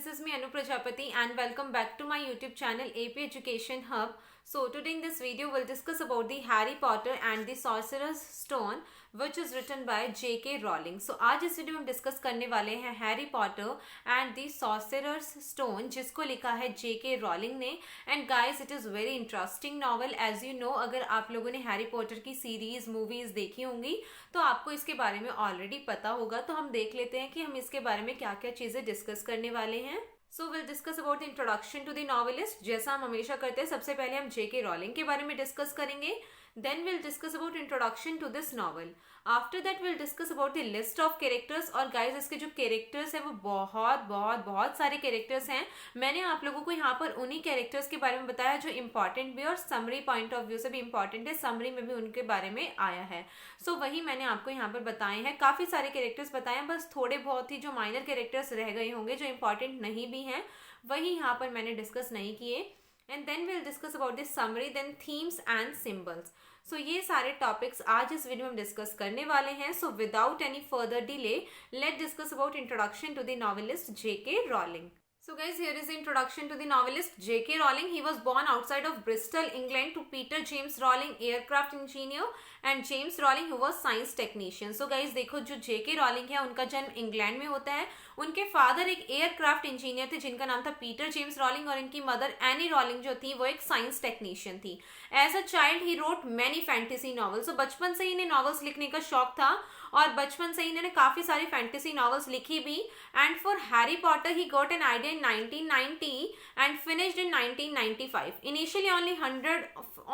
this is me Anu Prajapati and welcome back to my YouTube channel AP Education Hub. So today in this video we'll discuss about the Harry Potter and the Sorcerer's Stone which is written by J.K. Rowling. So आज इस video में हम discuss करने वाले हैं Harry Potter and the Sorcerer's Stone जिसको लिखा है J.K. रॉलिंग ने. And guys it is very interesting novel. As you know, अगर आप लोगों ने हैरी पॉटर की सीरीज मूवीज देखी होंगी तो आपको इसके बारे में ऑलरेडी पता होगा. तो हम देख लेते हैं कि हम इसके बारे में क्या क्या चीज़ें डिस्कस करने वाले हैं. So will discuss about the introduction to the novelist. जैसा हम हमेशा करते हैं, सबसे पहले हम J.K. रॉलिंग के बारे में डिस्कस करेंगे. Then we'll discuss about introduction to this novel. After that we'll discuss about the list of characters. और guys इसके जो characters हैं वो बहुत सारे characters हैं. मैंने आप लोगों को यहाँ पर उन्हीं characters के बारे में बताया जो important भी और summary point of view से भी important है. summary में भी उनके बारे में आया है. So वही मैंने आपको यहाँ पर बताए हैं. काफ़ी सारे characters बताए हैं, बस थोड़े बहुत ही जो minor characters रह गए होंगे जो important नहीं भी हैं वही यहाँ पर मैंने discuss नहीं किए. And then we'll discuss about the summary, then themes and symbols. So ये सारे टॉपिक्स आज इस वीडियो में डिस्कस करने वाले हैं. So without any further delay let discuss about introduction to the novelist J.K. Rowling. So guys, here is the introduction to the novelist J.K. Rowling. He was born outside of Bristol, England to Peter James Rowling, aircraft engineer, and James Rowling who was science technician. So guys, देखो जो J.K. Rowling है उनका जन्म England में होता है. उनके father एक एयरक्राफ्ट इंजीनियर थे जिनका नाम था पीटर जेम्स रॉलिंग और इनकी मदर एनी रॉलिंग जो थी वो एक साइंस टेक्नीशियन थी. As a child he wrote many fantasy novels. तो बचपन से ही इन्हें नॉवेल्स लिखने का शौक था और बचपन से ही इन्होंने काफ़ी सारी फैंटेसी नॉवेल्स लिखी भी. And for Harry Potter he got an idea in 1990 and finished in 1995. Initially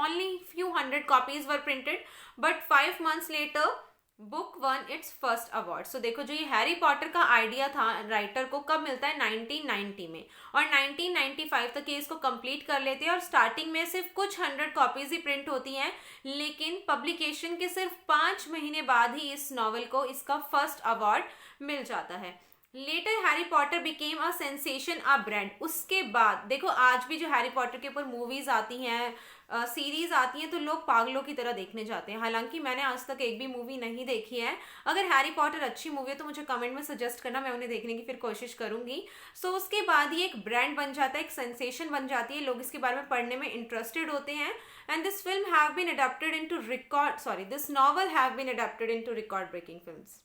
only few hundred copies were printed, but 5 months later book won its first award. So देखो जो ये हैरी पॉटर का idea था writer को कब मिलता है 1990 में और 1995 तक ये इसको कंप्लीट कर लेते हैं और स्टार्टिंग में सिर्फ कुछ 100 कॉपीज ही प्रिंट होती हैं. लेकिन पब्लिकेशन के सिर्फ 5 महीने बाद ही इस नॉवल को इसका फर्स्ट अवार्ड मिल जाता है. Later Harry Potter became a sensation, a brand. उसके बाद देखो आज भी जो हैरी पॉटर के ऊपर मूवीज आती हैं, सीरीज आती हैं तो लोग पागलों की तरह देखने जाते हैं. हालांकि मैंने आज तक एक भी मूवी नहीं देखी है. अगर हैरी पॉटर अच्छी मूवी है तो मुझे कमेंट में सजेस्ट करना, मैं उन्हें देखने की फिर कोशिश करूंगी. सो उसके बाद ये एक ब्रांड बन जाता है, एक सेंसेशन बन जाती है, लोग इसके बारे में पढ़ने में इंटरेस्टेड होते हैं. And this film have been adapted into this novel have been adapted into record breaking films.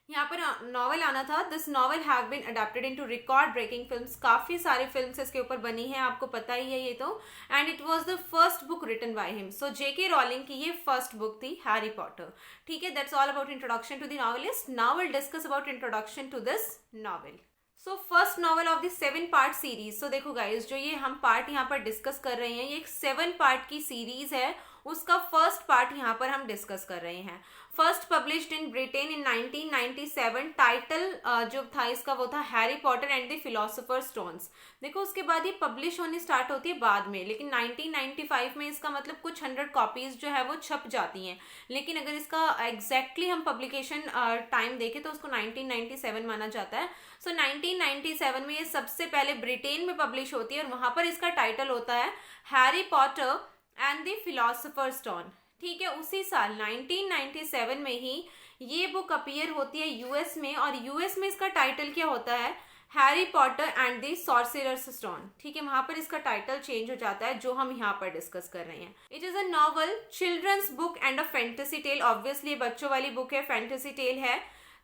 यहाँ पर नॉवल आना था. This novel have been adapted into record breaking films. काफ़ी सारी फिल्म्स इसके ऊपर बनी हैं, आपको पता ही है ये तो. And it was the first book written by him. So J.K. Rowling की ये फर्स्ट बुक थी हैरी पॉटर. ठीक है, that's all about introduction to the novelist. Now will discuss about introduction to this novel. So first novel of the 7 part series. So देखो guys जो ये हम part यहाँ पर डिस्कस कर रहे हैं ये एक 7 पार्ट की सीरीज है. उसका फर्स्ट पार्ट यहाँ पर हम डिस्कस कर रहे हैं. First published in Britain in 1997. Title जो था इसका वो था Harry Potter and the philosopher stones. देखो उसके बाद ये पब्लिश होनी स्टार्ट होती है बाद में, लेकिन 1995 में इसका मतलब कुछ 100 कॉपीज जो है वो छप जाती हैं. लेकिन अगर इसका एग्जैक्टली हम पब्लिकेशन टाइम देखें तो उसको 1997 माना जाता है. सो 1997 में ये सबसे पहले ब्रिटेन में पब्लिश होती है और वहाँ पर इसका टाइटल होता है Harry Potter and the philosopher stone. ठीक है, उसी साल 1997 में ही ये बुक अपीयर होती है यूएस में और यूएस में इसका टाइटल क्या होता है Harry Potter and the Sorcerer's stone. ठीक है, वहां पर इसका टाइटल चेंज हो जाता है जो हम यहाँ पर डिस्कस कर रहे हैं. It is a novel, children's book and a fantasy tale. Obviously बच्चों वाली बुक है, फैंटेसी टेल है.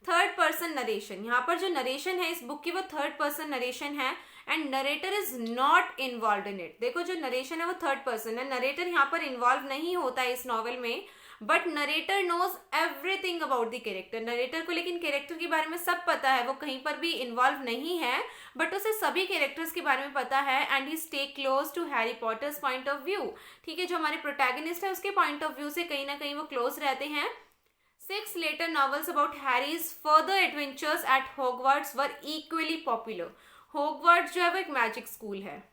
Third person narration. यहाँ पर जो नरेशन है इस बुक की वो थर्ड पर्सन नरेशन है and narrator is not involve in it. देखो जो नरेशन है वो थर्ड पर्सन है, नरेटर यहाँ पर इन्वॉल्व नहीं होता है इस नॉवल में, but narrator knows everything about the character. Narrator को लेकिन कैरेक्टर के बारे में सब पता है, वो कहीं पर भी इन्वॉल्व नहीं है बट उसे सभी कैरेक्टर्स के बारे में पता है. And he stay close to Harry Potter's point of view. ठीक है, जो हमारे प्रोटैगनिस्ट है उसके पॉइंट ऑफ व्यू से कहीं ना कहीं वो क्लोज रहते हैं. 6 later novels about Harry's further adventures at Hogwarts were equally popular. Hogwarts जो है वो एक मैजिक स्कूल है.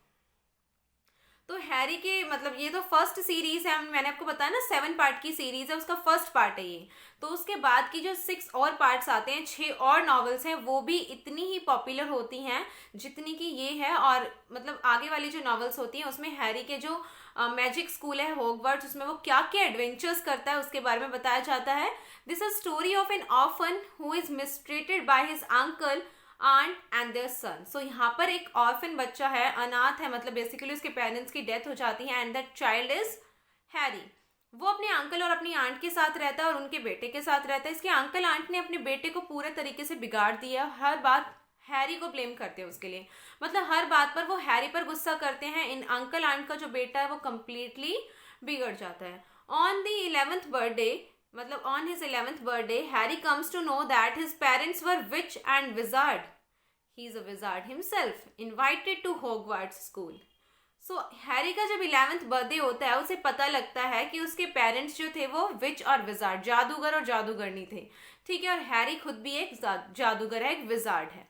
तो हैरी के मतलब ये तो फर्स्ट सीरीज है, मैंने आपको बताया ना 7 पार्ट की सीरीज है, उसका फर्स्ट पार्ट है ये. तो उसके बाद की जो 6 और पार्ट्स आते हैं, 6 और नॉवेल्स हैं, वो भी इतनी ही पॉपुलर होती हैं जितनी कि ये है. और मतलब आगे वाली जो नॉवेल्स होती हैं उसमें हैरी के जो मैजिक स्कूल है हॉगवर्ट्स, उसमें वो क्या क्या एडवेंचर्स करता है उसके बारे में बताया जाता है. This is story of an orphan who is mistreated by his uncle aunt and their son. So यहाँ पर एक orphan बच्चा है, अनाथ है, मतलब बेसिकली उसके पेरेंट्स की डेथ हो जाती है, and that child is Harry. वो अपने अंकल और अपनी आंट के साथ रहता है और उनके बेटे के साथ रहता है. इसके अंकल आंट ने अपने बेटे को पूरे तरीके से बिगाड़ दिया. हर बात हैरी को ब्लेम करते हैं उसके लिए, मतलब हर बात पर वो हैरी पर गुस्सा करते हैं. इन अंकल आंट का जो बेटा है वो कम्प्लीटली बिगड़ जाता है. ऑन द 11th बर्थडे, मतलब on his 11th birthday, Harry comes to know that his parents were witch and wizard. He is a wizard himself, invited to Hogwarts school. So Harry का जब 11th birthday होता है उसे पता लगता है कि उसके पेरेंट्स जो थे वो विच और विजार्ड, जादूगर और जादूगरनी थे. ठीक है, और हैरी खुद भी एक जादूगर है, एक विजार्ड है.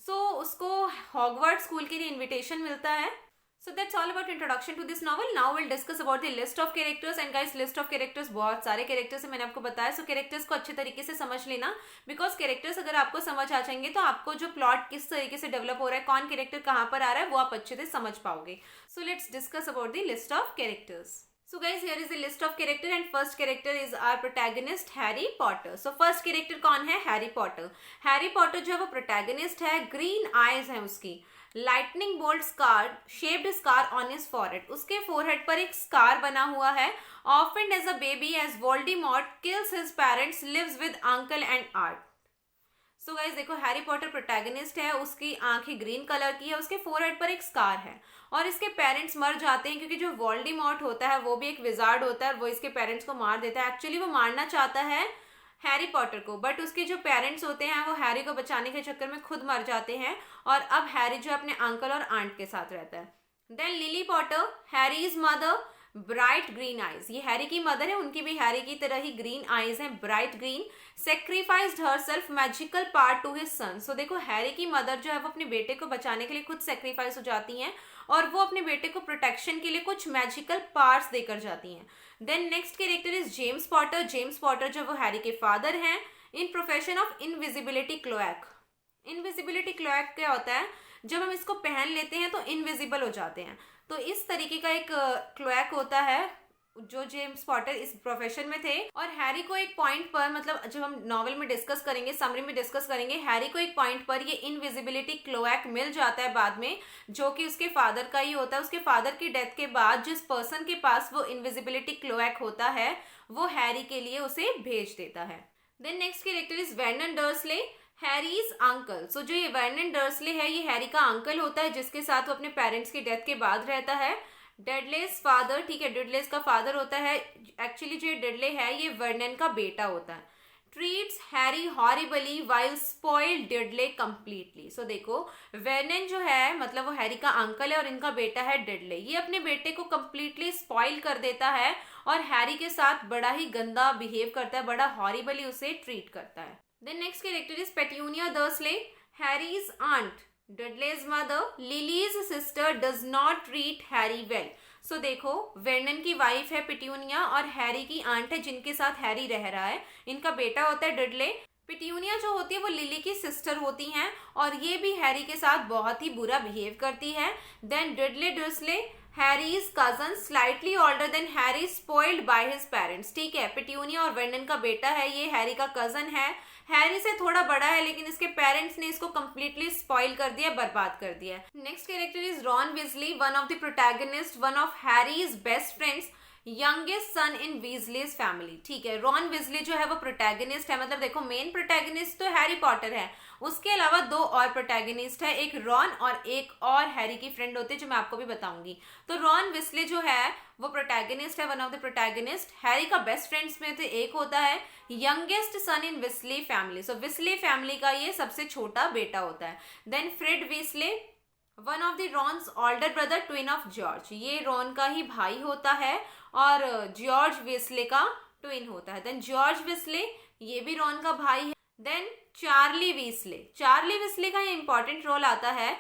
सो उसको हॉगवार्ट्स स्कूल के लिए इन्विटेशन मिलता है. So that's all about introduction to this novel. Now we'll discuss about the list of characters. And guys, list of characters बहुत सारे characters है, मैंने आपको बताया. So characters को अच्छे तरीके से समझ लेना, because characters अगर आपको समझ आ जाएंगे तो आपको जो plot किस तरीके से develop हो रहा है, कौन character कहाँ पर आ रहा है, वो आप अच्छे से समझ पाओगे. So let's discuss about the list of characters. So guys, here is the list of character and first character is our protagonist Harry Potter. So first character कौन है? Harry Potter. Harry Potter जो है वो protagonist है. Green eyes है उसकी. Lightning bolt scar, shaped scar on his forehead. उसके forehead पर एक स्कार बना हुआ है. Orphaned as a baby as Voldemort kills his parents, lives with uncle and aunt. So guys देखो, हैरी पॉटर प्रोटैगनिस्ट है, उसकी आंखें ग्रीन कलर की है, उसके फोरहेड पर एक स्कार है और इसके पेरेंट्स मर जाते हैं क्योंकि जो वोल्डेमॉर्ट होता है वो भी एक विजार्ड होता है और वो इसके पेरेंट्स को मार देता है. एक्चुअली वो मारना चाहता है हैरी पॉटर को, बट उसके जो पेरेंट्स होते हैं वो हैरी को बचाने के चक्कर में खुद मर जाते हैं और अब हैरी जो अपने अंकल और आंट के साथ रहता है. Then Lily Potter, Harry's mother, bright green eyes. ये हैरी की मदर है, उनकी भी हैरी की तरह ही ग्रीन आईज हैं, bright green. Sacrificed herself magical part to his son. So देखो, हैरी की मदर जो है वो अपने बेटे को बचाने के लिए खुद सेक्रीफाइस हो जाती हैं और वो अपने बेटे को प्रोटेक्शन के लिए कुछ मैजिकल पार्ट्स देकर जाती हैं. Then next character is James Potter. James Potter जो वो हैरी के फादर हैं. In profession of invisibility cloak. Invisibility cloak क्या होता है? जब हम इसको पहन लेते हैं तो इनविजिबल हो जाते हैं. तो इस तरीके का एक क्लोएक होता है जो जेम्स पॉटर इस प्रोफेशन में थे. और हैरी को एक पॉइंट पर, मतलब जब हम नॉवल में डिस्कस करेंगे, समरी में डिस्कस करेंगे, हैरी को एक पॉइंट पर ये इनविजिबिलिटी क्लोएक मिल जाता है बाद में, जो कि उसके फादर का ही होता है. उसके फादर की डेथ के बाद जिस पर्सन के पास वो इनविजिबिलिटी क्लोएक होता है वो हैरी के लिए उसे भेज देता है. Then next character is Vernon Dursley, Harry's uncle. So जो ये वर्नन डर्सले है ये हैरी का अंकल होता है जिसके साथ वो अपने पेरेंट्स की डेथ के बाद रहता है. डडलेस फादर, ठीक है, डडलेस का फादर होता है. एक्चुअली जो डडले है ये वर्नन का बेटा होता है. Treats Harry horribly while spoiled Dudley completely. So देखो, वर्नन जो है मतलब वो हैरी का अंकल है और इनका बेटा है डडले. ये अपने बेटे को कंप्लीटली स्पॉइल कर देता है और हैरी के साथ बड़ा ही गंदा बिहेव करता है, बड़ा हॉरिबली उसे ट्रीट करता है. Then next character is Petunia Dursley, Harry's aunt, Dudley's mother, Lily's sister does not treat Harry well. So देखो, वर्नन की वाइफ है पिट्यूनिया और हैरी की आंट है जिनके साथ हैरी रह रहा है. इनका बेटा होता है डडले. पिट्यूनिया जो होती है वो लिली की सिस्टर होती हैं और ये भी हैरी के साथ बहुत ही बुरा बिहेव करती है. Then Dudley Dursley, Harry's cousin, slightly older than Harry, spoiled by his parents. ठीक है, पिट्यूनिया और वर्नन का बेटा है, ये हैरी का कजन है, हैरी से थोड़ा बड़ा है, लेकिन इसके पेरेंट्स ने इसको कंप्लीटली स्पॉइल कर दिया, बर्बाद कर दिया. Next character is Ron Weasley, one of the protagonist, one of Harry's best friends, youngest son in Weasley's family. ठीक है, रॉन विजली जो है वो प्रोटैगनिस्ट है, मतलब देखो मेन प्रोटैगनिस्ट तो हैरी पॉटर है, उसके अलावा दो और प्रोटैगनिस्ट है, एक रॉन और एक और हैरी की फ्रेंड होती है जो मैं आपको भी बताऊंगी. तो रॉन विजली जो है वो प्रोटैगनिस्ट है, one of the protagonist. Harry का बेस्ट फ्रेंड्स में से एक होता है यंगेस्ट सन इन विजली फैमिली. सो विजली फैमिली का ये सबसे छोटा बेटा होता है. देन फ्रेड विजली, one of the Ron's older brother, twin of George. ये रॉन का ही भाई होता है और जॉर्ज वेस्ले का ट्विन होता है. देन जॉर्ज वेस्ले, ये भी रॉन का भाई है. देन चार्ली वीसले, चार्ली वीसले का ये इंपॉर्टेंट रोल आता है.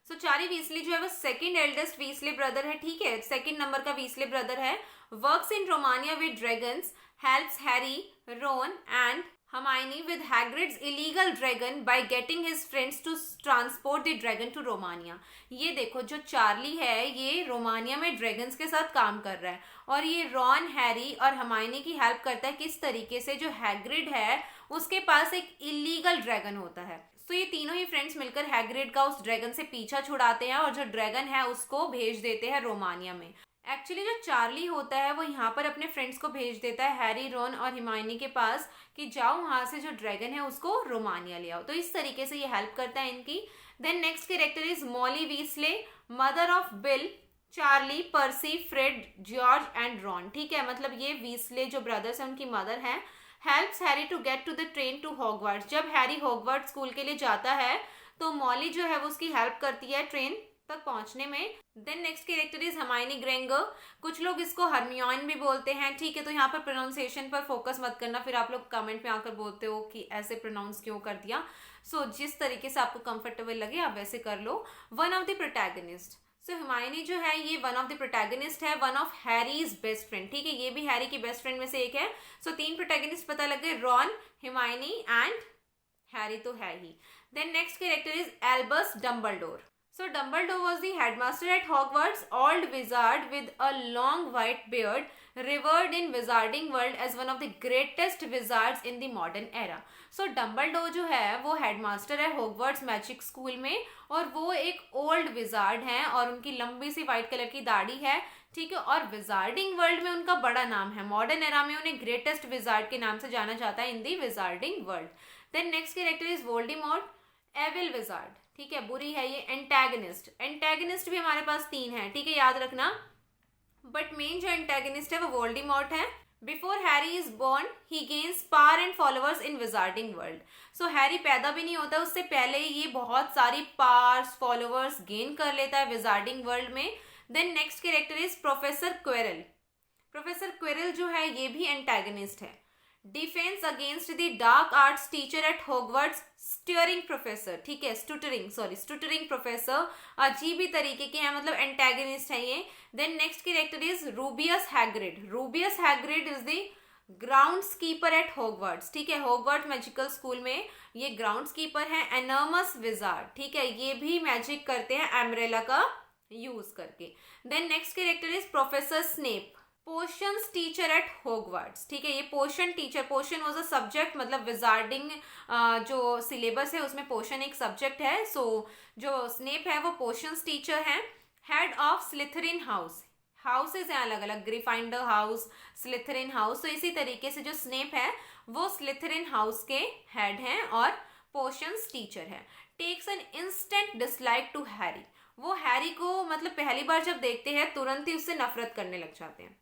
सो चार्ली वीसले जो है वो सेकंड एल्डेस्ट वीसले ब्रदर है. ठीक है, सेकंड नंबर का वीसले ब्रदर है. Works in Romania with dragons, helps Harry, Ron and Hermione with Hagrid's illegal dragon by getting his friends to transport the dragon to Romania. ये देखो जो Charlie है ये रोमानिया में ड्रैगन्स के साथ काम कर रहा है और ये रॉन, हैरी और हर्माइनी की हेल्प करता है किस तरीके से जो हैग्रिड है उसके पास एक इलीगल ड्रैगन होता है. तो ये तीनों ही फ्रेंड्स मिलकर हैग्रिड का उस ड्रैगन से पीछा छुड़ाते हैं और जो ड्रैगन है उसको भेज देते हैं रोमानिया में. एक्चुअली जो चार्ली होता है वो यहाँ पर अपने फ्रेंड्स को भेज देता है हैरी, रॉन और हिमायनी के पास कि जाओ वहां से जो ड्रैगन है उसको रोमानिया ले आओ. तो इस तरीके से ये हेल्प करता है इनकी. Then next character is Molly Weasley, mother of Bill, Charlie, Percy, Fred, George and Ron. ठीक है, मतलब ये वीसले जो ब्रदर्स हैं उनकी मदर है. Helps Harry to get to the train to Hogwarts. जब हैरी हॉगवर्ट्स स्कूल के लिए जाता है तो मॉली जो है वो उसकी हेल्प करती है ट्रेन तक पहुंचने में. Then next character is Hermione Granger. कुछ लोग इसको हर्मियोन भी बोलते हैं. ठीक है, तो यहाँ पर प्रोनाउंसिएशन पर फोकस मत करना, फिर आप लोग कमेंट में आकर बोलते हो कि ऐसे प्रोनाउंस क्यों कर दिया. सो जिस तरीके से आपको कंफर्टेबल लगे आप वैसे कर लो. One of the protagonist. So Hermione जो है ये वन ऑफ द प्रोटैगनिस्ट है, one of Harry's best friend. ठीक है, ये भी हैरी की बेस्ट फ्रेंड में से एक है. सो तीन प्रोटैगनिस्ट पता लग गए, रॉन, हर्माइनी एंड हैरी तो है ही. Then next character is Albus Dumbledore. So Dumbledore was the headmaster at Hogwarts, old wizard with a long white beard, revered in wizarding world as one of the greatest wizards in the modern era. So Dumbledore जो है वो headmaster है Hogwarts magic school में और वो एक old wizard हैं और उनकी लंबी सी वाइट कलर की दाढ़ी है. ठीक है, और विजार्डिंग वर्ल्ड में उनका बड़ा नाम है. मॉडर्न एरा में उन्हें ग्रेटेस्ट विजार्ड के नाम से जाना जाता है in the wizarding world. Then next character is Voldemort, evil wizard. ठीक है, बुरी है ये. एंटैगनिस्ट. एंटैगनिस्ट भी हमारे पास तीन है. ठीक है, याद रखना. बट मेन जो एंटैगनिस्ट है वो वोल्डेमॉर्ट है. Before Harry is born he gains power and followers in wizarding world. So Harry पैदा भी नहीं होता उससे पहले ये बहुत सारी पावर्स, फॉलोअर्स गेन कर लेता है विजार्डिंग वर्ल्ड में. Then next character is professor Quirrell. Professor Quirrell जो है ये भी एंटैगनिस्ट है. Defence against the dark arts teacher at Hogwarts, stuttering professor. ठीक है, स्टूटरिंग प्रोफेसर. अजीब ही तरीके के हैं, मतलब एंटैगनिस्ट है ये. Then next character is Rubeus Hagrid. Rubeus Hagrid is the grounds keeper at Hogwarts. ठीक है, हॉगवर्ट्स मैजिकल स्कूल में ये ग्राउंड्स कीपर है. एनर्मस विजार्ड. ठीक है, ये भी मैजिक करते हैं एम्ब्रेला का यूज करके. Then next character is professor Snape, potions teacher at Hogwarts. ठीक है, ये potion teacher, potion was a subject, मतलब विजार्डिंग जो सिलेबस है उसमें पोशन एक सब्जेक्ट है. सो जो स्नेप है वो पोशंस टीचर है. Head of स्लिथरिन house. हाउसेज हैं अलग अलग, ग्रिफाइंडर हाउस, स्लिथरिन हाउस. तो इसी तरीके से जो स्नेप है वो स्लिथरिन हाउस के हेड हैं और पोशंस टीचर है. Takes an instant dislike to Harry. वो हैरी को मतलब पहली बार जब देखते हैं तुरंत ही उससे नफरत करने लग जाते हैं.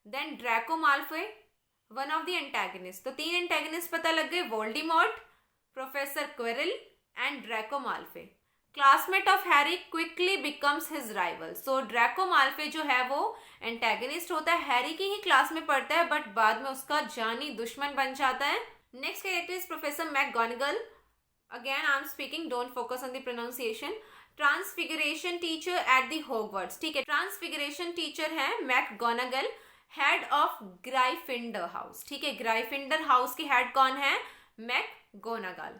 Then Draco Malfoy, one of the antagonist. तो तीन एंटैगनिस्ट पता लग गए, Voldemort, professor Quirrell and Draco Malfoy. Classmate of Harry quickly becomes his rival. So Draco Malfoy जो है वो एंटैगनिस्ट होता है, हैरी की ही क्लास में पढ़ता है बट बाद में उसका जानी दुश्मन बन जाता है. Next character is professor McGonagall. Again I am speaking, don't focus on the pronunciation. Transfiguration teacher at the Hogwarts. ठीक है, ट्रांसफिगरेशन टीचर है McGonagall. Head of Gryffindor house. ठीक है, ग्राइफिंडर हाउस के हेड कौन है? McGonagall.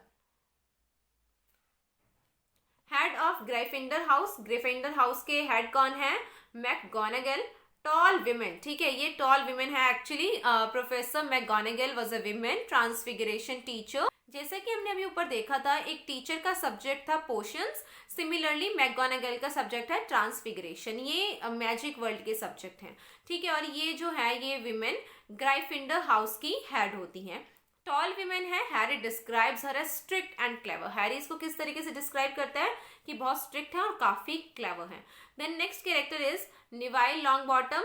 Head of Gryffindor house, Gryffindor house के head कौन है? मैकगोनागल. Tall women. ठीक है, ये टॉल विमेन है actually. Professor McGonagall was a women transfiguration teacher. जैसे कि हमने अभी ऊपर देखा था एक टीचर का सब्जेक्ट था पोशंस, सिमिलरली मैकगोनागल का सब्जेक्ट है ट्रांसफिगरेशन. ये मैजिक वर्ल्ड के सब्जेक्ट हैं. ठीक है, और ये जो है ये विमेन ग्राइफिंडर हाउस की हेड होती हैं. टॉल विमेन है. Harry describes her as strict and clever. Harry इसको किस तरीके से डिस्क्राइब करता है कि बहुत स्ट्रिक्ट है और काफी क्लेवर है. Then next character is Neville Longbottom.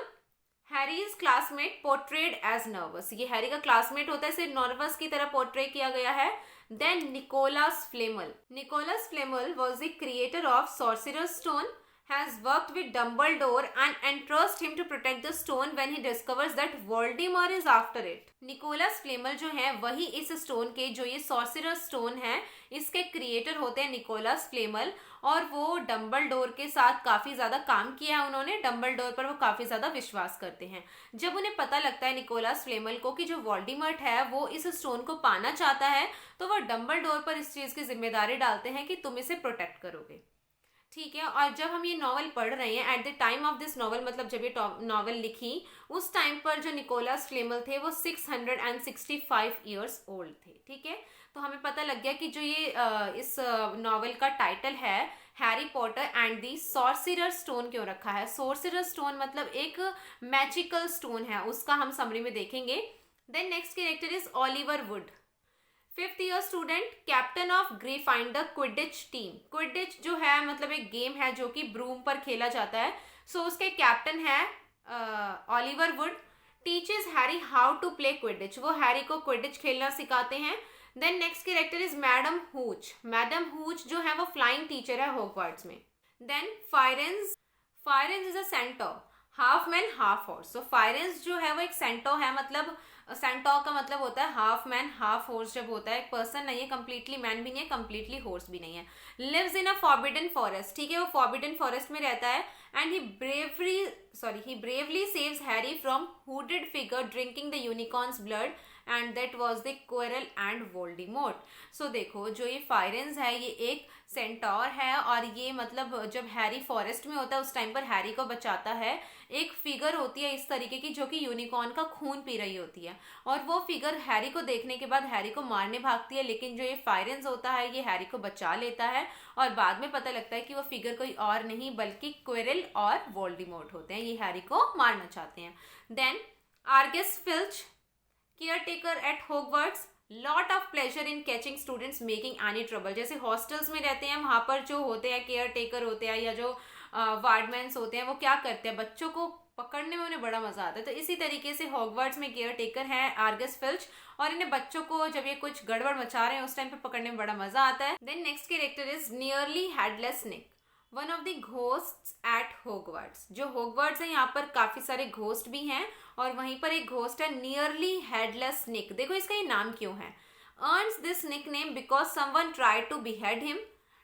Harry's classmate portrayed as nervous. ये हैरी का क्लासमेट होता है, सिर्फ नर्वस की तरह पोर्ट्रे किया गया है. Then Nicolas Flamel. Nicolas Flamel was the creator of sorcerer's stone. has worked with Dumbledore and entrusts him to protect the stone when he discovers that Voldemort is after it. Nicolas Flamel जो है वही इस stone के, जो ये sorcerer stone है, इसके creator होते हैं निकोलस फ्लेमल, और वो डम्बलडोर के साथ काफ़ी ज़्यादा काम किया है उन्होंने। डम्बलडोर पर वो काफ़ी ज़्यादा विश्वास करते हैं। जब उन्हें पता लगता है निकोलस फ्लेमल को कि जो वोल्डेमॉर्ट है वो इस स्टोन को पाना चाहता है, तो वो डम्बलडोर पर इस चीज़ की जिम्मेदारी डालते हैं कि तुम इसे प्रोटेक्ट करोगे, ठीक है। और जब हम ये नॉवल पढ़ रहे हैं, at the time of this novel, मतलब जब ये नॉवल लिखी उस टाइम पर जो निकोलस फ्लेमल थे वो 665 ईयर्स ओल्ड थे, ठीक है। तो हमें पता लग गया कि जो ये इस नॉवल का टाइटल है Harry Potter and the sorcerer stone क्यों रखा है। सॉर्सरर स्टोन मतलब एक मैजिकल स्टोन है, उसका हम समरी में देखेंगे। Then next character is Oliver Wood, 5th year student, captain of Gryffindor Quidditch team. Quidditch जो है मतलब एक गेम है जो कि ब्रूम पर खेला जाता है। सो उसके कैप्टन है Oliver Wood. Teaches Harry how to play Quidditch, वो हैरी को क्विडिच खेलना सिखाते हैं। Then next character is madam Hooch. Madam Hooch जो है वो फ्लाइंग टीचर है हॉगवार्ट्स में। Then Firenze, Firenze is a centaur, half man half horse. So Firenze जो है वो एक सेंटोर है, मतलब सेंटोर का मतलब होता है हाफ मैन हाफ हॉर्स। जब होता है एक पर्सन नहीं है, कंप्लीटली मैन भी नहीं है, कंप्लीटली हॉर्स भी नहीं है। Lives in a forbidden forest, ठीक है, वो फॉरबिडन फॉरेस्ट में रहता है। And he bravely saves Harry from hooded figure drinking the unicorn's blood, and that was the Quirrell and Voldemort. So देखो जो ये फायरेंस है ये एक सेंटोर है, और ये मतलब जब हैरी फॉरेस्ट में होता है उस टाइम पर हैरी को बचाता है। एक फिगर होती है इस तरीके की जो कि यूनिकॉर्न का खून पी रही होती है, और वो फिगर हैरी को देखने के बाद हैरी को मारने भागती है, लेकिन जो ये फायरेंस होता है ये हैरी को बचा लेता है, और बाद में पता लगता है कि वो फिगर कोई और नहीं बल्कि क्विरल और वोल्डेमॉर्ट होते हैं, ये हैरी को मारना चाहते हैं। Then Argus Filch, caretaker at Hogwarts, lot of pleasure in catching students making any trouble. जैसे हॉस्टल्स में रहते हैं वहाँ पर जो होते हैं केयर टेकर होते हैं या जो वार्डमैन्स होते हैं वो क्या करते हैं, बच्चों को पकड़ने में उन्हें बड़ा मजा आता है। तो इसी तरीके से हॉगवर्ट्स में केयर टेकर हैं आर्गस फिल्च, और इन्हें बच्चों को जब ये कुछ गड़बड़ मचा रहे हैं उस टाइम पे पकड़ने में बड़ा मजा आता है। Then next character is nearly headless Nick, one of the ghosts at Hogwarts. जो हॉगवर्ट्स है यहाँ पर काफी सारे घोस्ट भी हैं, और वहीं पर एक घोस्ट है नियरली हेडलेस निक। देखो इसका ये नाम क्यों है। Earns this nickname because someone tried to behead him,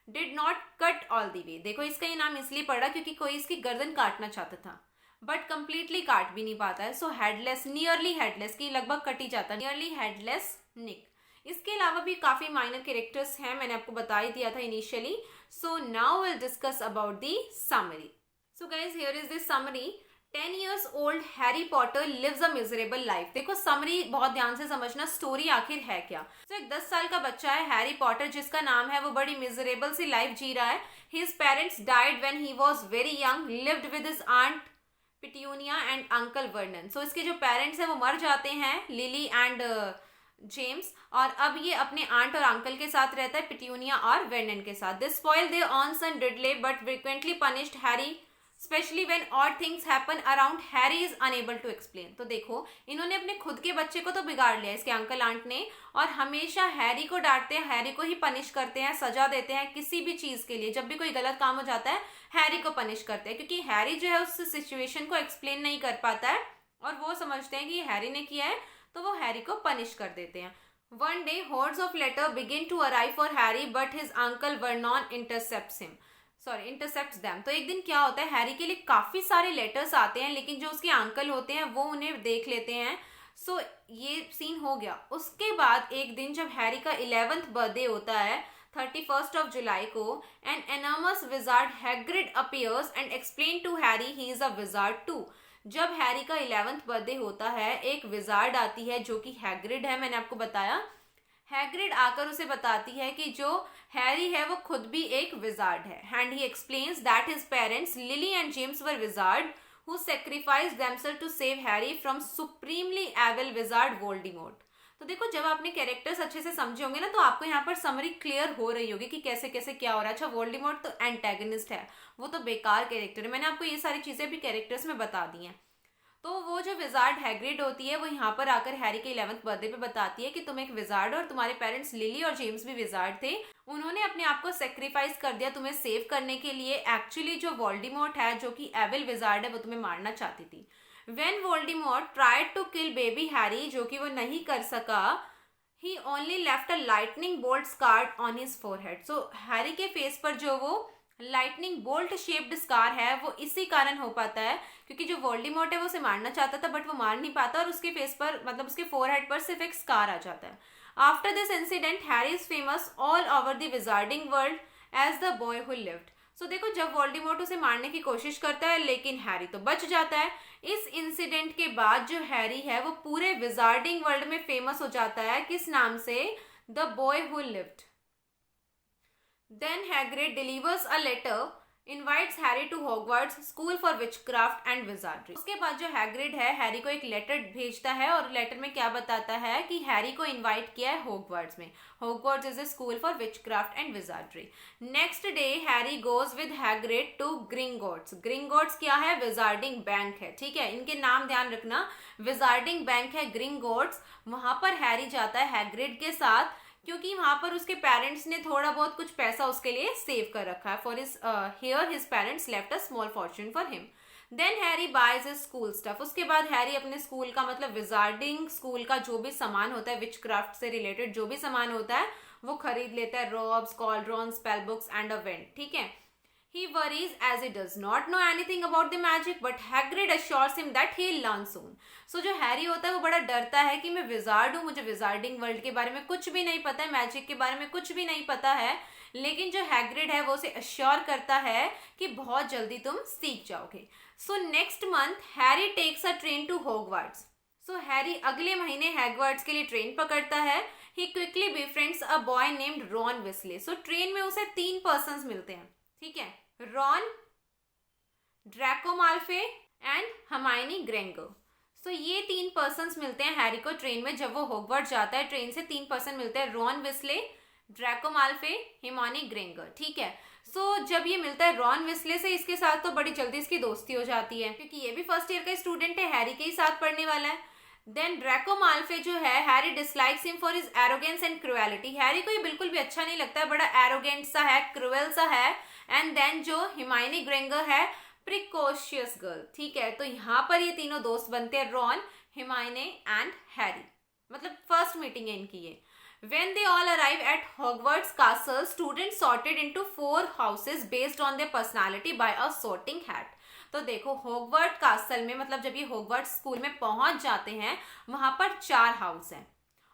did not cut all the way. देखो इसका ये नाम इसलिए पड़ा क्योंकि कोई इसकी गर्दन काटना चाहता था बट कंप्लीटली काट भी नहीं पाता है। सो हेडलेस, नियरली हेडलेस की लगभग कट ही जाता है, नियरली हेडलेस निक। इसके अलावा भी काफी माइनर कैरेक्टर्स हैं, मैंने आपको बता ही दिया था initially. So now will discuss about the summary. So guys here is the summary. 10 years old Harry Potter lives a miserable life। देखो समरी बहुत ध्यान से समझना, स्टोरी आखिर है क्या। तो एक 10 साल का बच्चा है हैरी पॉटर जिसका नाम है, वो बड़ी मिजरेबल सी लाइफ जी रहा है। His parents died when he was very young, lived with his aunt Petunia and uncle Vernon. So इसके जो पेरेंट्स हैं वो मर जाते हैं, लिली एंड जेम्स, और अब ये अपने आंट और अंकल के साथ रहता है, पिट्यूनिया और वर्नन के साथ। They spoil their own son Dudley but frequently punished Harry, especially when odd things happen around, Harry is unable to explain. तो देखो इन्होंने अपने खुद के बच्चे को तो बिगाड़ लिया इसके अंकल आंट ने, और हमेशा हैरी को डांटते हैं, हैरी को ही पनिश करते हैं, सजा देते हैं किसी भी चीज के लिए। जब भी कोई गलत काम हो जाता है हैरी को पनिश करते हैं, क्योंकि हैरी जो है उस सिचुएशन को एक्सप्लेन नहीं कर पाता है, और वो समझते हैं कि हैरी ने किया है तो वो हैरी को पनिश कर देते हैं। One day hordes of letter begin to arrive for Harry but his uncle Vernon intercepts them। तो एक दिन क्या होता है, हैरी के लिए काफी सारे लेटर्स आते हैं, लेकिन जो उसके अंकल होते हैं वो उन्हें देख लेते हैं। सो ये सीन हो गया। उसके बाद एक दिन जब हैरी का 11th बर्थडे होता है 31st of July को, an enormous wizard Hagrid appears and explain to Harry he is a wizard too। जब हैरी का 11th बर्थडे होता है एक विजार्ड आती है जो कि हैग्रिड है, मैंने आपको बताया। हैग्रिड आकर उसे बताती है कि जो हैरी है वो खुद भी एक विजार्ड है, and he explains that his parents Lily and James were wizard who sacrificed themselves to save Harry from supremely evil wizard Voldemort. तो देखो जब आपने कैरेक्टर्स अच्छे से समझे होंगे ना, तो आपको यहाँ पर समरी क्लियर हो रही होगी कि कैसे कैसे क्या हो रहा है। अच्छा वोल्डेमॉर्ट तो एंटेगनिस्ट है, वो तो बेकार कैरेक्टर है, मैंने आपको ये सारी चीजें भी कैरेक्टर्स में बता दी हैं। तो वो जो विजार्ड हैग्रिड होती है वो यहाँ पर आकर हैरी के 11th बर्थडे पे बताती है कि तुम एक विजार्ड और तुम्हारे पेरेंट्स लिली और जेम्स भी विजार्ड थे, उन्होंने अपने आप को सेक्रीफाइस कर दिया तुम्हें सेव करने के लिए। एक्चुअली जो वोल्डेमॉर्ट है, जो कि एविल विजार्ड है, वो तुम्हें मारना चाहती थी। When Voldemort tried to kill baby Harry, जो कि वो नहीं कर सका, he only left a lightning bolt scar on his forehead. So Harry के फेस पर जो वो लाइटनिंग बोल्ट शेप्ड स्कार है वो इसी कारण हो पाता है क्योंकि जो वोल्डेमॉर्ट है वो उसे मारना चाहता था बट वो मार नहीं पाता और उसके फेस पर, मतलब उसके फोरहेड पर सिर्फ एक स्कार आ जाता है। After this incident Harry is famous all over the wizarding world as the boy who lived. So देखो, जब वोल्डेमॉर्ट उसे मारने की कोशिश करता है लेकिन हैरी तो बच जाता है। इस इंसिडेंट के बाद जो हैरी है वो पूरे विजार्डिंग वर्ल्ड में फेमस हो जाता है, किस नाम से? The boy who lived. Then Hagrid delivers a letter, invites Harry to Hogwarts School for Witchcraft and Wizardry। उसके बाद जो हैग्रिड है हैरी को एक लेटर भेजता है और लेटर में क्या बताता है कि हैरी को इनवाइट किया है हॉगवर्ट्स में। Hogwarts is a school for witchcraft and wizardry. Next day Harry goes with Hagrid to Gringotts. Gringotts क्या है? विजार्डिंग बैंक है, ठीक है, इनके नाम ध्यान रखना। विजार्डिंग बैंक है ग्रिंगोट्स। वहां पर हैरी जाता है हैग्रिड के साथ क्योंकि वहां पर उसके पेरेंट्स ने थोड़ा बहुत कुछ पैसा उसके लिए सेव कर रखा है। For his here his parents left a small fortune for him. Then Harry buys his school stuff. उसके बाद हैरी अपने स्कूल का, मतलब विजार्डिंग स्कूल का जो भी सामान होता है, विच क्राफ्ट से रिलेटेड जो भी सामान होता है वो खरीद लेता है। Robes, cauldron, spell books and a wand, ठीक है। He worries as he does not know anything about the magic, but Hagrid assures him that he'll learn soon. So जो हैरी होता है वो बड़ा डरता है कि मैं विजार्ड हूँ, मुझे विजार्डिंग वर्ल्ड के बारे में कुछ भी नहीं पता है, मैजिक के बारे में कुछ भी नहीं पता है। लेकिन जो हैग्रिड है वो उसे अश्योर करता है कि बहुत जल्दी तुम सीख जाओगे। So next month Harry takes a train to Hogwarts. So Harry अगले महीने हैगवर्ट्स के लिए ट्रेन पकड़ता है। He quickly befriends a boy named Ron Weasley. So train में उसे 3 पर्सन्स मिलते हैं, ठीक है, Ron, Draco Malfoy and Hermione Granger. So ये 3 पर्सन्स मिलते हैं हैरी को ट्रेन में। जब वो हॉगवर्ट्स जाता है ट्रेन से 3 पर्सन मिलते हैं, रॉन विस्ले, ड्रैको माल्फे, हर्माइनी ग्रेंगर, ठीक है। सो जब ये मिलता है रॉन विस्ले से, इसके साथ तो बड़ी जल्दी इसकी दोस्ती हो जाती है क्योंकि ये भी फर्स्ट ईयर का स्टूडेंट है, हैरी के ही साथ पढ़ने वाला है। देन ड्रैको माल्फे जो है, Harry dislikes him for his arrogance and cruelty. Harry को ये बिल्कुल भी अच्छा नहीं लगता है, बड़ा एरोगेंट सा है, क्रुएल सा है। एंड देन जो हर्माइनी ग्रेंगर है, प्रिकॉशियस गर्ल, ठीक है। तो यहाँ पर ये तीनों दोस्त बनते हैं, रॉन, हर्माइनी एंड हैरी। मतलब फर्स्ट मीटिंग है इनकी ये। When they all arrive at Hogwarts Castle, students sorted into 4 houses based on their personality by a sorting hat. तो देखो हॉगवर्ट कासल में, मतलब जब ये हॉगवर्ट स्कूल में पहुंच जाते हैं वहां पर 4 हाउस हैं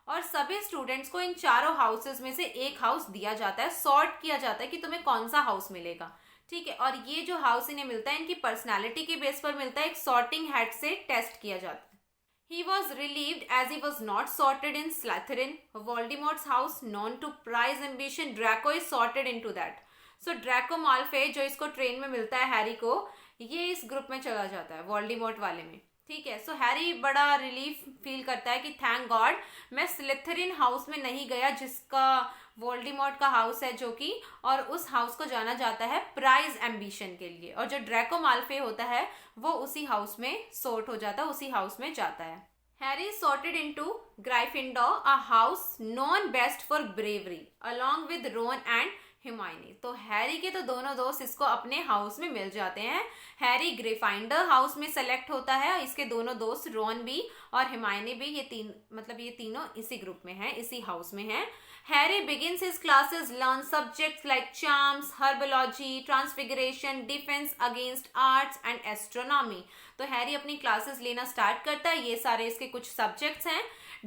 और सभी स्टूडेंट्स को इन चारों हाउसेस में से एक हाउस दिया जाता है, सॉर्ट किया जाता है कि तुम्हें कौन सा हाउस मिलेगा, ठीक है। और ये जो हाउस इन्हें मिलता है इनकी पर्सनालिटी के बेस पर मिलता है, एक सॉर्टिंग हैट से टेस्ट किया जाता है। He was relieved as he was not sorted in Slytherin, Voldemort's house, known to prize ambition. Draco is sorted into that. So Draco Malfoy जो इसको ट्रेन में मिलता है हैरी को, ये इस ग्रुप में चला जाता है वोल्डेमॉर्ट वाले में, ठीक है। सो हैरी बड़ा रिलीफ फील करता है कि थैंक गॉड मैं स्लिथरिन हाउस में नहीं गया जिसका वोल्डेमॉर्ट का हाउस है, जो कि, और उस हाउस को जाना जाता है प्राइज एम्बिशन के लिए। और जो ड्रैको माल्फे होता है वो उसी हाउस में सॉर्ट हो जाता है, उसी हाउस में जाता है। Harry sorted into Gryffindor, a house known best for bravery, along with Ron and Hermione. तो हैरी के तो दोनों दोस्त इसको अपने हाउस में मिल जाते हैं। हैरी ग्रिफाइंडर हाउस में सेलेक्ट होता है, इसके दोनों दोस्त रॉन भी और हर्माइनी भी, ये तीनों इसी ग्रुप में हैं, इसी हाउस में हैं। Harry begins his classes, learns subjects like charms, herbology, transfiguration, defense against arts and astronomy. तो हैरी अपनी क्लासेस लेना स्टार्ट करता है, ये सारे इसके कुछ सब्जेक्ट्स हैं।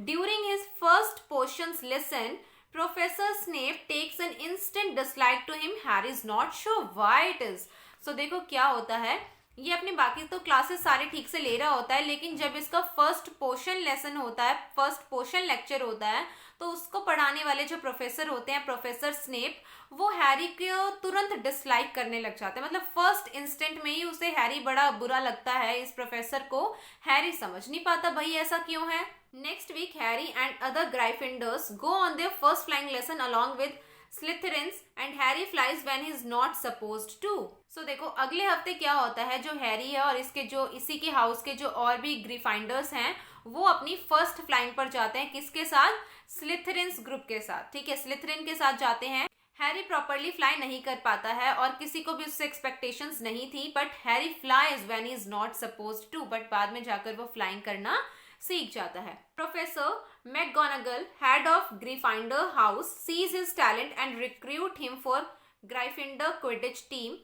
During his first potions lesson, Professor Snape takes an instant dislike to him. Harry is not sure why it is. So देखो क्या होता है, ये अपनी बाकी तो क्लासेस सारे ठीक से ले रहा होता है, लेकिन जब इसका फर्स्ट पोशन लेसन होता है, फर्स्ट पोशन लेक्चर होता है, तो उसको पढ़ाने वाले जो प्रोफेसर होते हैं, प्रोफेसर स्नेप, वो हैरी को तुरंत डिसलाइक करने लग जाते हैं। मतलब फर्स्ट इंस्टेंट में ही उसे हैरी बड़ा बुरा लगता है, इस प्रोफेसर को। हैरी समझ नहीं पाता भाई ऐसा क्यों है। Next week Harry and other Gryffindors go on their first flying lesson along with Slytherins and Harry flies when he is not supposed to. So देखो अगले हफ्ते क्या होता है, जो हैरी है और इसके जो इसी के हाउस के जो और भी ग्रीफाइंडर्स हैं वो अपनी फर्स्ट फ्लाइंग पर जाते हैं। किसके साथ? स्लिथरिन्स ग्रुप के साथ। ठीक है, स्लिथरिन के साथ जाते हैं। हैरी प्रॉपरली फ्लाई नहीं कर पाता है और किसी को भी उससे एक्सपेक्टेशंस नहीं थी, but Harry flies when he is not supposed to, but बाद में जाकर वो फ्लाइंग करना सीख जाता है। Professor McGonagall, head of Gryffindor house, sees his talent and recruit him for Gryffindor Quidditch team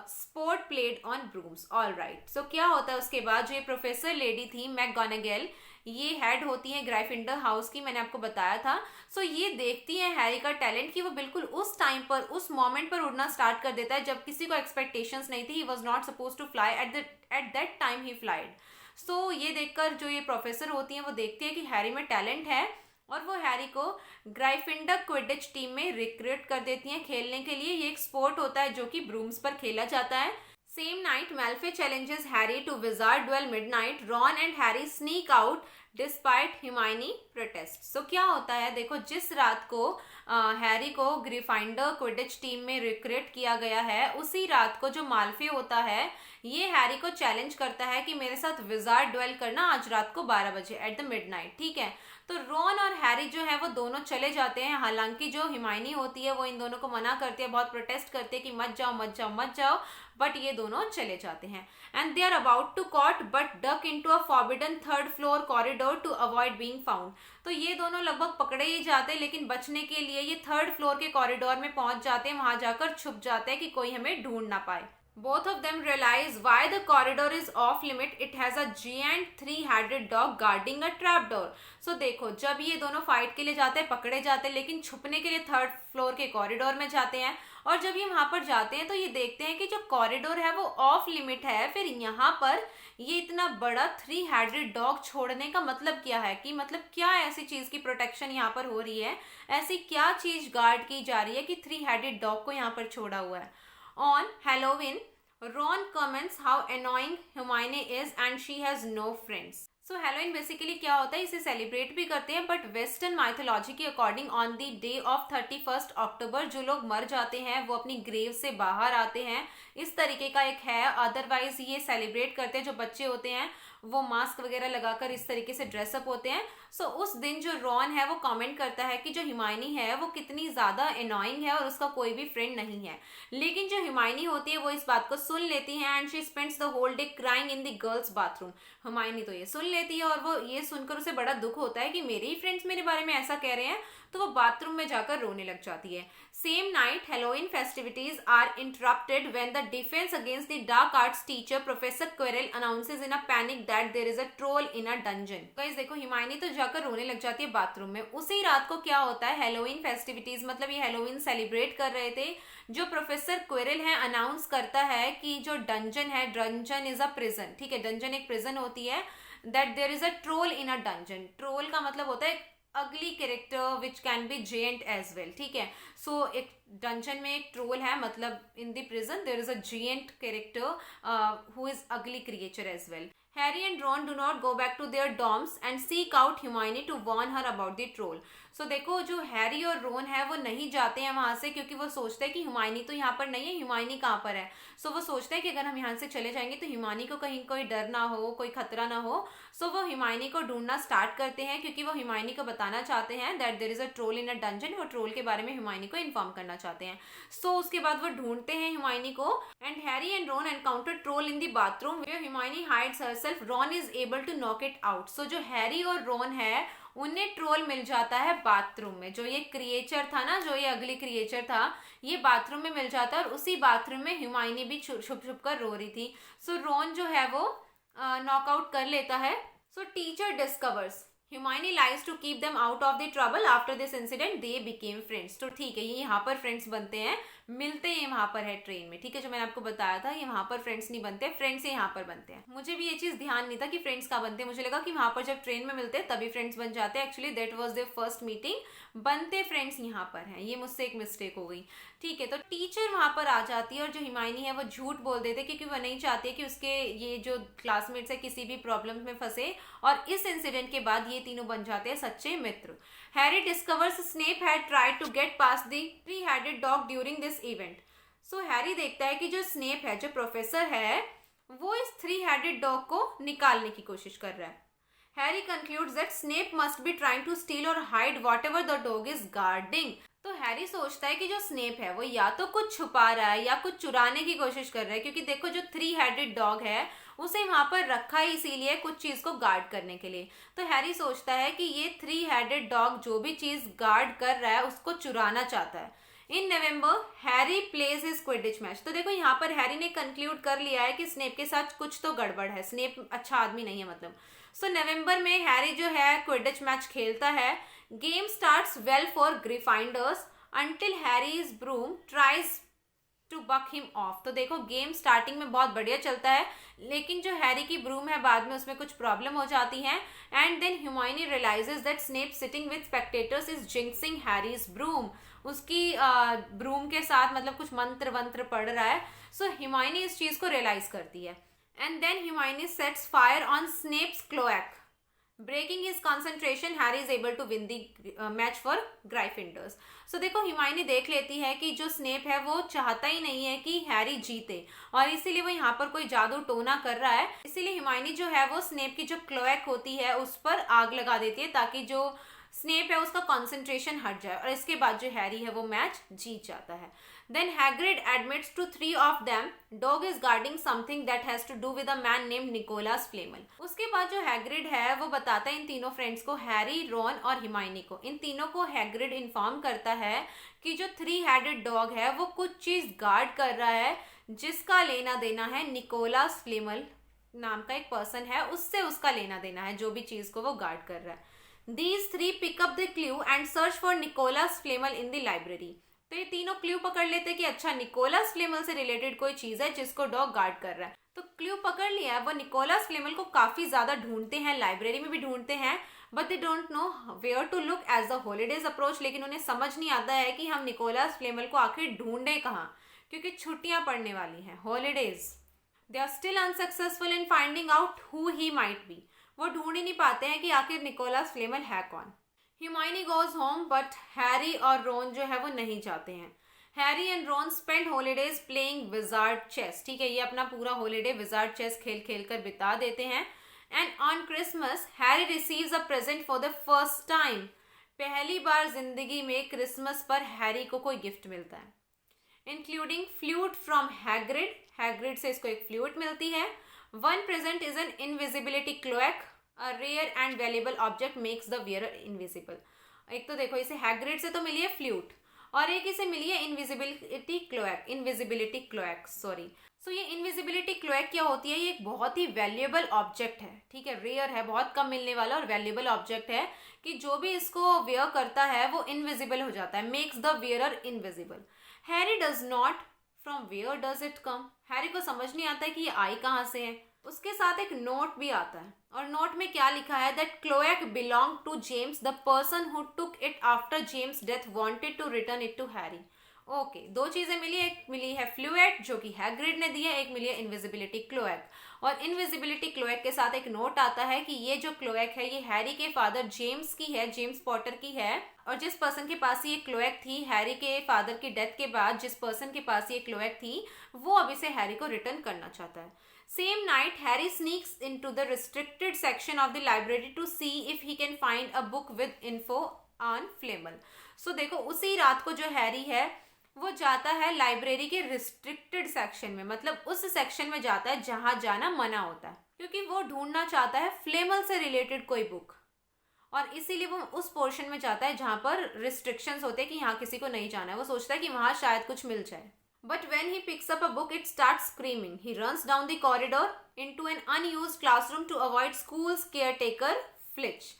sport played on brooms. All right, so क्या होता है उसके बाद, जो ये प्रोफेसर लेडी थी मैकगोनागल, ये हेड होती है ग्राइफिंडर हाउस की, मैंने आपको बताया था। सो ये देखती है हैरी का टैलेंट कि वो बिल्कुल उस टाइम पर, उस मोमेंट पर उड़ना स्टार्ट कर देता है जब किसी को एक्सपेक्टेशंस नहीं थी। He was not suppose to fly at that time he flied. So ये देखकर जो ये प्रोफेसर होती है वो देखती है कि हैरी में टैलेंट है और वो हैरी को ग्राइफिंडर क्विडिच टीम में रिक्रूट कर देती हैं खेलने के लिए। ये एक स्पोर्ट होता है जो कि ब्रूम्स पर खेला जाता है। Same night Malfoy challenges Harry to wizard duel midnight. Ron and Harry sneak out despite Hermione protests. So क्या होता है, देखो जिस रात को हैरी को ग्रीफाइंडर क्विडिच टीम में रिक्रूट किया गया है, उसी रात को जो माल्फे होता है ये हैरी को चैलेंज करता है कि मेरे साथ विजार्ड ड्वेल करना आज रात को 12 बजे एट द मिडनाइट। ठीक है, तो रॉन और हैरी जो है वो दोनों चले जाते हैं। हालांकि जो हिमायनी होती है वो इन दोनों को मना करती है, बहुत प्रोटेस्ट करती है कि मत जाओ मत जाओ मत जाओ, बट ये दोनों चले जाते हैं। And they are about to caught but duck into a forbidden third floor corridor to avoid being found. तो ये दोनों लगभग पकड़े ही जाते हैं, लेकिन बचने के लिए ये थर्ड फ्लोर के कॉरिडोर में पहुंच जाते हैं, वहां जाकर छुप जाते हैं कि कोई हमें ढूंढ ना पाए। Both of them realize why the corridor is off limit. It has a giant three-headed dog guarding a trapdoor. So देखो जब ये दोनों फाइट के लिए जाते हैं, पकड़े जाते हैं, लेकिन छुपने के लिए थर्ड फ्लोर के कॉरिडोर में जाते हैं। और जब ये वहां पर जाते हैं तो ये देखते हैं कि जो कॉरिडोर है वो ऑफ लिमिट है। फिर यहाँ पर ये इतना बड़ा थ्री हेडेड डॉग छोड़ने का मतलब क्या है, कि मतलब क्या ऐसी चीज की प्रोटेक्शन यहाँ पर हो रही है, ऐसी क्या चीज गार्ड की जा रही है कि थ्री हेडेड डॉग को यहाँ पर छोड़ा हुआ है। On Halloween, Ron comments how annoying Hermione is and she has no friends. So Halloween basically क्या होता है, इसे सेलिब्रेट भी करते हैं, बट वेस्टर्न माइथोलॉजी के according on the day of 31 अक्टूबर जो लोग मर जाते हैं वो अपनी ग्रेव से बाहर आते हैं, इस तरीके का एक है। अदरवाइज ये सेलिब्रेट करते हैं, जो बच्चे होते हैं वो मास्क वगैरह लगाकर इस तरीके से ड्रेसअप होते हैं। सो उस दिन जो रॉन है वो कमेंट करता है कि जो हिमायनी है वो कितनी ज़्यादा एनॉइंग है और उसका कोई भी फ्रेंड नहीं है। लेकिन जो हिमायनी होती है वो इस बात को सुन लेती है and she spends the whole day crying in the girls bathroom. Hermione तो ये सुन लेती है और वो ये सुनकर उसे बड़ा दुख होता है कि मेरे ही फ्रेंड्स मेरे बारे में ऐसा कह रहे हैं, तो वो बाथरूम में जाकर रोने लग जाती है। Same night Halloween festivities are interrupted when the defence against the dark arts teacher professor Quirrell announces in a panic that there is a troll in a dungeon. Guys देखो हिमायनी तो जाकर रोने लग जाती है बाथरूम में। उसी रात को क्या होता है, हेलोइन फेस्टिविटीज मतलब ये हेलोइन सेलिब्रेट कर रहे थे, जो प्रोफेसर क्विरल है अनाउंस करता है कि जो डंजन है, डंजन इज अ प्रिजन। ठीक है, डंजन एक प्रिजन होती है, that there is a troll in a dungeon. Troll का मतलब होता है ugly character which can be gentle as well. ठीक है, सो एक डंजन में एक ट्रोल है, मतलब in the prison there is a giant character who is ugly creature as well. Harry and Ron do not go back to their dorms and seek out Hermione to warn her about the troll. So देखो जो Harry और रोन है वो नहीं जाते हैं वहां से, क्योंकि वो सोचते हैं कि हिमायनी तो यहाँ पर नहीं है, हिमायनी कहाँ पर है। सो वो सोचते हैं कि अगर हम यहाँ से चले जाएंगे तो हिमायनी को कहीं कोई डर ना हो, कोई खतरा ना हो। सो वो हिमायनी को ढूंढना स्टार्ट करते हैं, क्योंकि वो हिमायनी को बताना चाहते हैं that there is a troll in a dungeon. वो ट्रोल के बारे में हिमायनी को इन्फॉर्म करना चाहते हैं। सो उसके बाद वो ढूंढते हैं हिमायनी को and Harry and Ron encounter troll in the bathroom where Hermione hides herself. Ron is able to knock it out. So जो हैरी और रोन है उन्हें ट्रोल मिल जाता है बाथरूम में। जो ये क्रिएचर था ना, जो ये अगली क्रिएचर था, ये बाथरूम में मिल जाता है और उसी बाथरूम में हिमायनी भी छुप छुप कर रो रही थी। सो रोन जो है वो नॉकआउट कर लेता है। सो teacher discovers Hermione lies to keep them out of the trouble. After this incident, they became friends. तो ठीक है, ये यहाँ पर फ्रेंड्स बनते हैं, मिलते ही वहां पर है ट्रेन में, ठीक है, जो मैंने आपको बताया था, ये वहां पर फ्रेंड्स नहीं बनते, फ्रेंड्स से यहाँ पर बनते हैं। मुझे भी ये चीज ध्यान नहीं था कि फ्रेंड्स कहाँ बनते हैं, मुझे लगा कि वहां पर जब ट्रेन में मिलते हैं तभी फ्रेंड्स बन जाते हैं। Actually that was their first meeting, बनते फ्रेंड्स यहाँ पर हैं। ये मुझसे एक मिस्टेक हो गई, ठीक है। तो टीचर वहां पर आ जाती है और जो हिमायनी है वो झूठ बोल देते क्योंकि वो नहीं चाहती कि उसके ये जो क्लासमेट्स है किसी भी प्रॉब्लम में फंसे, और इस इंसिडेंट के बाद ये तीनों बन जाते हैं सच्चे मित्र। Harry discovers Snape had tried to get pass the three headed dog during this event. So Harry देखता है कि जो स्नेप है, जो प्रोफेसर है, वो इस थ्री हेडेड डॉग को निकालने की कोशिश कर रहा है। Harry concludes that Snape must be trying to steal or hide whatever the dog is guarding. तो हैरी सोचता है कि जो स्नेप है वो या तो कुछ छुपा रहा है या कुछ चुराने की कोशिश कर रहा है, क्योंकि देखो जो थ्री हेडेड डॉग है उसे वहां पर रखा ही इसीलिए कुछ चीज को गार्ड करने के लिए। तो हैरी सोचता है कि ये थ्री हेडेड डॉग जो भी चीज गार्ड कर रहा है उसको चुराना चाहता है। In November Harry plays his Quidditch match. तो देखो यहाँ पर हैरी ने कंक्लूड कर लिया है कि स्नेप के साथ कुछ तो गड़बड़ है, स्नेप अच्छा आदमी नहीं है मतलब। सो नवंबर में हैरी जो है क्विडिच मैच खेलता है। Game starts well for Gryffindors until Harry's broom tries to buck him off. तो देखो गेम स्टार्टिंग में बहुत बढ़िया चलता है, लेकिन जो हैरी की ब्रूम है बाद में उसमें कुछ प्रॉब्लम हो जाती है। And then Hermione realizes that Snape sitting with spectators is jinxing Harry's broom. उसकी ब्रूम के साथ मतलब कुछ मंत्र वंत्र पढ़ रहा है। सो ह्यूमाइनी इस चीज को रियलाइज करती है। And then Hermione sets fire on Snape's cloak. Breaking his concentration, Harry is able to win the match for Gryffindors. So देखो हिमायनी देख लेती है कि जो स्नेप है वो चाहता ही नहीं है कि हैरी जीते, और इसीलिए वो यहाँ पर कोई जादू टोना कर रहा है। इसीलिए हिमायनी जो है वो स्नेप की जो क्लोएक होती है उस पर आग लगा देती है ताकि जो स्नेप है उसका कंसंट्रेशन हट जाए, और इसके बाद जो हैरी है वो मैच जीत जाता है। Then Hagrid admits to three of them dog is guarding something that has to do with a man named Nicolas Flamel. उसके बाद जो हैग्रिड है वो बताता है इन तीनों फ्रेंड्स को, हैरी, रॉन और हिमायनी को, इन तीनों को हैग्रिड इन्फॉर्म करता है कि जो थ्री हेडेड डॉग है वो कुछ चीज गार्ड कर रहा है जिसका लेना देना है निकोलस फ्लेमल नाम का एक पर्सन है, उससे उसका लेना देना है जो भी चीज को वो गार्ड कर रहा है। These three pick up the clue and search for Nicholas Flamel in the library. तो ये तीनों क्ल्यू पकड़ लेते कि अच्छा निकोलस फ्लेमल से रिलेटेड कोई चीज है जिसको डॉग गार्ड कर रहा है। तो क्ल्यू पकड़ लिया है, वो निकोलस फ्लेमल को काफी ज्यादा ढूंढते हैं, लाइब्रेरी में भी ढूंढते हैं, but they don't know where to look as the holidays approach. लेकिन उन्हें समझ नहीं आता है कि हम निकोलस फ्लेमल को आखिर ढूंढे कहाँ, क्योंकि छुट्टियां पड़ने वाली हैं, holidays. They are still unsuccessful in finding out who he might be. वो ढूंढ ही नहीं पाते हैं कि आखिर निकोलस फ्लेमल है कौन। Hermione goes home but Harry और रॉन जो है वो नहीं जाते हैं। Harry and Ron spend holidays playing wizard chess, ठीक है, ये अपना पूरा हॉलीडे विजार्ड चेस खेल खेल कर बिता देते हैं। And on Christmas Harry receives a present for the first time. पहली बार जिंदगी में क्रिसमस पर हैरी को कोई गिफ्ट मिलता है, including flute from Hagrid. Hagrid से इसको एक फ्लूट मिलती है। One present is an invisibility cloak. A rare and valuable object makes the wearer invisible. एक तो देखो इसे हैग्रिड से तो मिली है फ्लूट, और एक इसे मिली है इनविजिबिलिटी क्लोएक सॉरी। सो ये इनविजिबिलिटी क्लोएक क्या होती है, ये एक बहुत ही वैल्यूएबल ऑब्जेक्ट है, ठीक है, रेयर है, बहुत कम मिलने वाला और वैल्यूएबल ऑब्जेक्ट है कि जो भी इसको वेयर करता है वो इनविजिबल हो जाता है, makes the wearer invisible. Harry does not from where does it come. Harry को समझ नहीं आता है कि ये आई कहाँ से है। उसके साथ एक नोट भी आता है, और नोट में क्या लिखा है, that cloak belong to James, the person who took it after James death wanted to return it to Harry. Okay, दो चीजें मिली, एक मिली है फ्लूएट जो कि हैग्रिड ने दी है, एक मिली है इनविजिबिलिटी क्लोएक। और इनविजिबिलिटी क्लोएक के साथ एक नोट आता है कि ये जो क्लोएक है ये हैरी के फादर जेम्स की है, जेम्स पॉटर की है, और जिस पर्सन के पास ये क्लोएक थी हैरी के फादर की डेथ के बाद, जिस पर्सन के पास ये क्लोएक थी वो अब इसे हैरी को रिटर्न करना चाहता है। Same night, Harry sneaks into the restricted section of the library to see if he can find a book with info on Flamel. So देखो उसी रात को जो हैरी है वो जाता है लाइब्रेरी के रिस्ट्रिक्टेड सेक्शन में, मतलब उस सेक्शन में जाता है जहां जाना मना होता है, क्योंकि वो ढूंढना चाहता है फ्लेमल से रिलेटेड कोई बुक, और इसीलिए वो उस पोर्शन में जाता है जहां पर रिस्ट्रिक्शंस होते हैं कि यहाँ किसी को नहीं जाना है। वो सोचता है कि वहां शायद कुछ मिल जाए। But when he picks up a book, it starts screaming. He runs down the corridor into an unused classroom to avoid school's caretaker, Filch.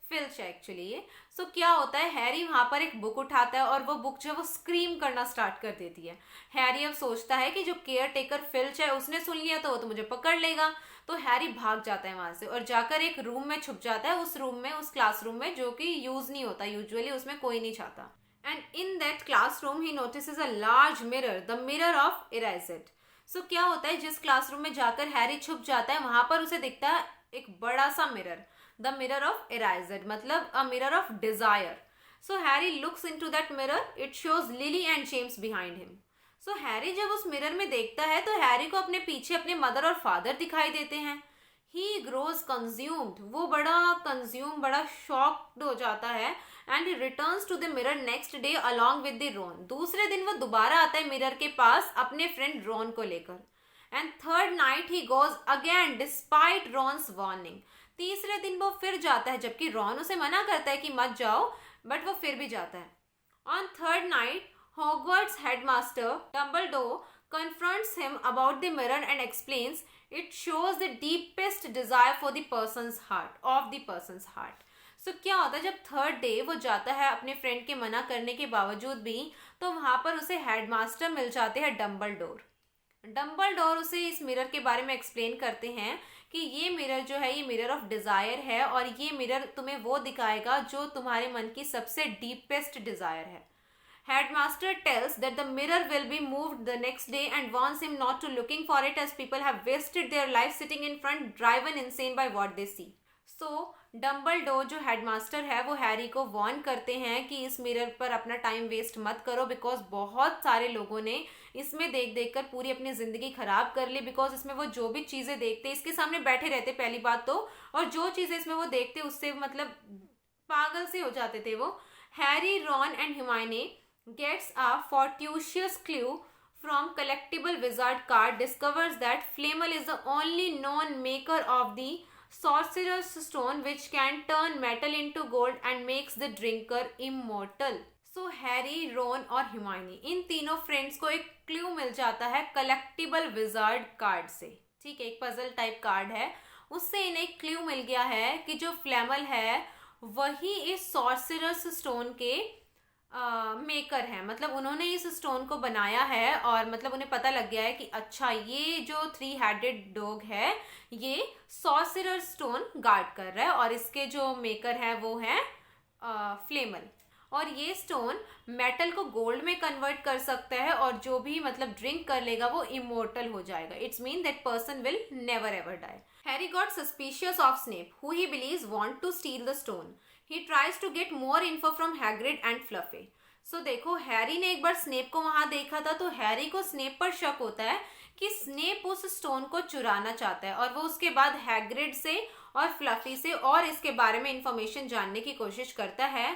Filch actually ये। सो क्या होता है, हैरी वहां पर एक बुक उठाता है और वो बुक जो है वो स्क्रीम करना स्टार्ट कर देती है। हैरी अब सोचता है कि जो केयर टेकर फिल्च है उसने सुन लिया तो वो तो मुझे पकड़ लेगा। तो हैरी भाग जाता है वहां से और जाकर एक रूम में छुप जाता है, उस रूम में, उस क्लासरूम में, जो कि यूज नहीं होता यूजुअली, उसमें कोई नहीं जाता। And in that classroom he notices a large mirror, the mirror of Erised. So क्या होता है, जिस क्लासरूम में जाकर हैरी छुप जाता है वहां पर उसे दिखता है एक बड़ा सा मिरर, द मिरर ऑफ इरेज़ेड, मतलब a mirror of Dzire. So Harry looks into that mirror, it shows lily and James behind him. So Harry जब उस मिरर में देखता है तो हैरी को अपने पीछे अपने मदर और फादर दिखाई देते हैं। ही ग्रोज कंज्यूम्ड, वो बड़ा शॉक्ड हो जाता है। And he returns to the mirror next day along with the Ron. दूसरे दिन वो दोबारा आता है मिरर के पास अपने फ्रेंड रोन को लेकर। And third night he goes again despite Ron's warning. तीसरे दिन वो फिर जाता है जबकि रॉन उसे मना करता है कि मत जाओ, बट वो फिर भी जाता है। On third night Hogwarts headmaster Dumbledore confronts him about the mirror and explains it shows the deepest desire for the person's heart, of the person's heart. So क्या होता है, जब थर्ड डे वो जाता है अपने फ्रेंड के मना करने के बावजूद भी, तो वहां पर उसे हेडमास्टर मिल जाते हैं डम्बलडोर उसे इस मिरर के बारे में एक्सप्लेन करते हैं कि ये मिरर जो है ये मिरर ऑफ डिजायर है और ये मिरर तुम्हें वो दिखाएगा जो तुम्हारे मन की सबसे डीपेस्ट डिजायर है। Headmaster tells that the mirror will be moved the next day and warns him not to looking for it as people have wasted their life sitting in front driven insane by what they see. So Dumbledore जो headmaster है वो Harry को warn करते हैं कि इस mirror पर अपना टाइम वेस्ट मत करो, बिकॉज बहुत सारे लोगों ने इसमें देख देख कर पूरी अपनी जिंदगी खराब कर ली। बिकॉज इसमें वो जो भी चीजें देखते इसके सामने बैठे रहते पहली बात तो, और जो चीजें इसमें वो देखते उससे मतलब पागल से हो जाते थे वो। Harry, Ron and Hermione gets a fortuitous clue from collectible wizard card, discovers that Flamel is the only known maker of the sorcerer's stone which can turn metal into gold and makes the drinker immortal. So Harry, Ron और Hermione इन तीनों friends को एक clue मिल जाता है collectible wizard card से। ठीक है, एक पजल टाइप कार्ड है, उससे इन्हें एक क्लू मिल गया है कि जो फ्लेमल है वही इस सॉर्सरर्स स्टोन के मेकर है, मतलब उन्होंने इस स्टोन को बनाया है और मतलब उन्हें पता लग गया है कि अच्छा ये जो 3 हेडेड डॉग है ये सॉर्सरर स्टोन गार्ड कर रहा है और इसके जो मेकर है वो है फ्लेमल। और ये स्टोन मेटल को गोल्ड में कन्वर्ट कर सकता है और जो भी मतलब ड्रिंक कर लेगा वो इमोर्टल हो जाएगा। It's mean that person will never ever die. Harry got suspicious of Snape who he believes want to steal the stone. He tries to get more info from Hagrid and Fluffy. So देखो, Harry ने एक बार Snape को वहां देखा था तो Harry को Snape पर शक होता है कि स्नेप उस स्टोन को चुराना चाहता है और वो उसके बाद हैग्रिड से और फ्लफी से और इसके बारे में इंफॉर्मेशन जानने की कोशिश करता है।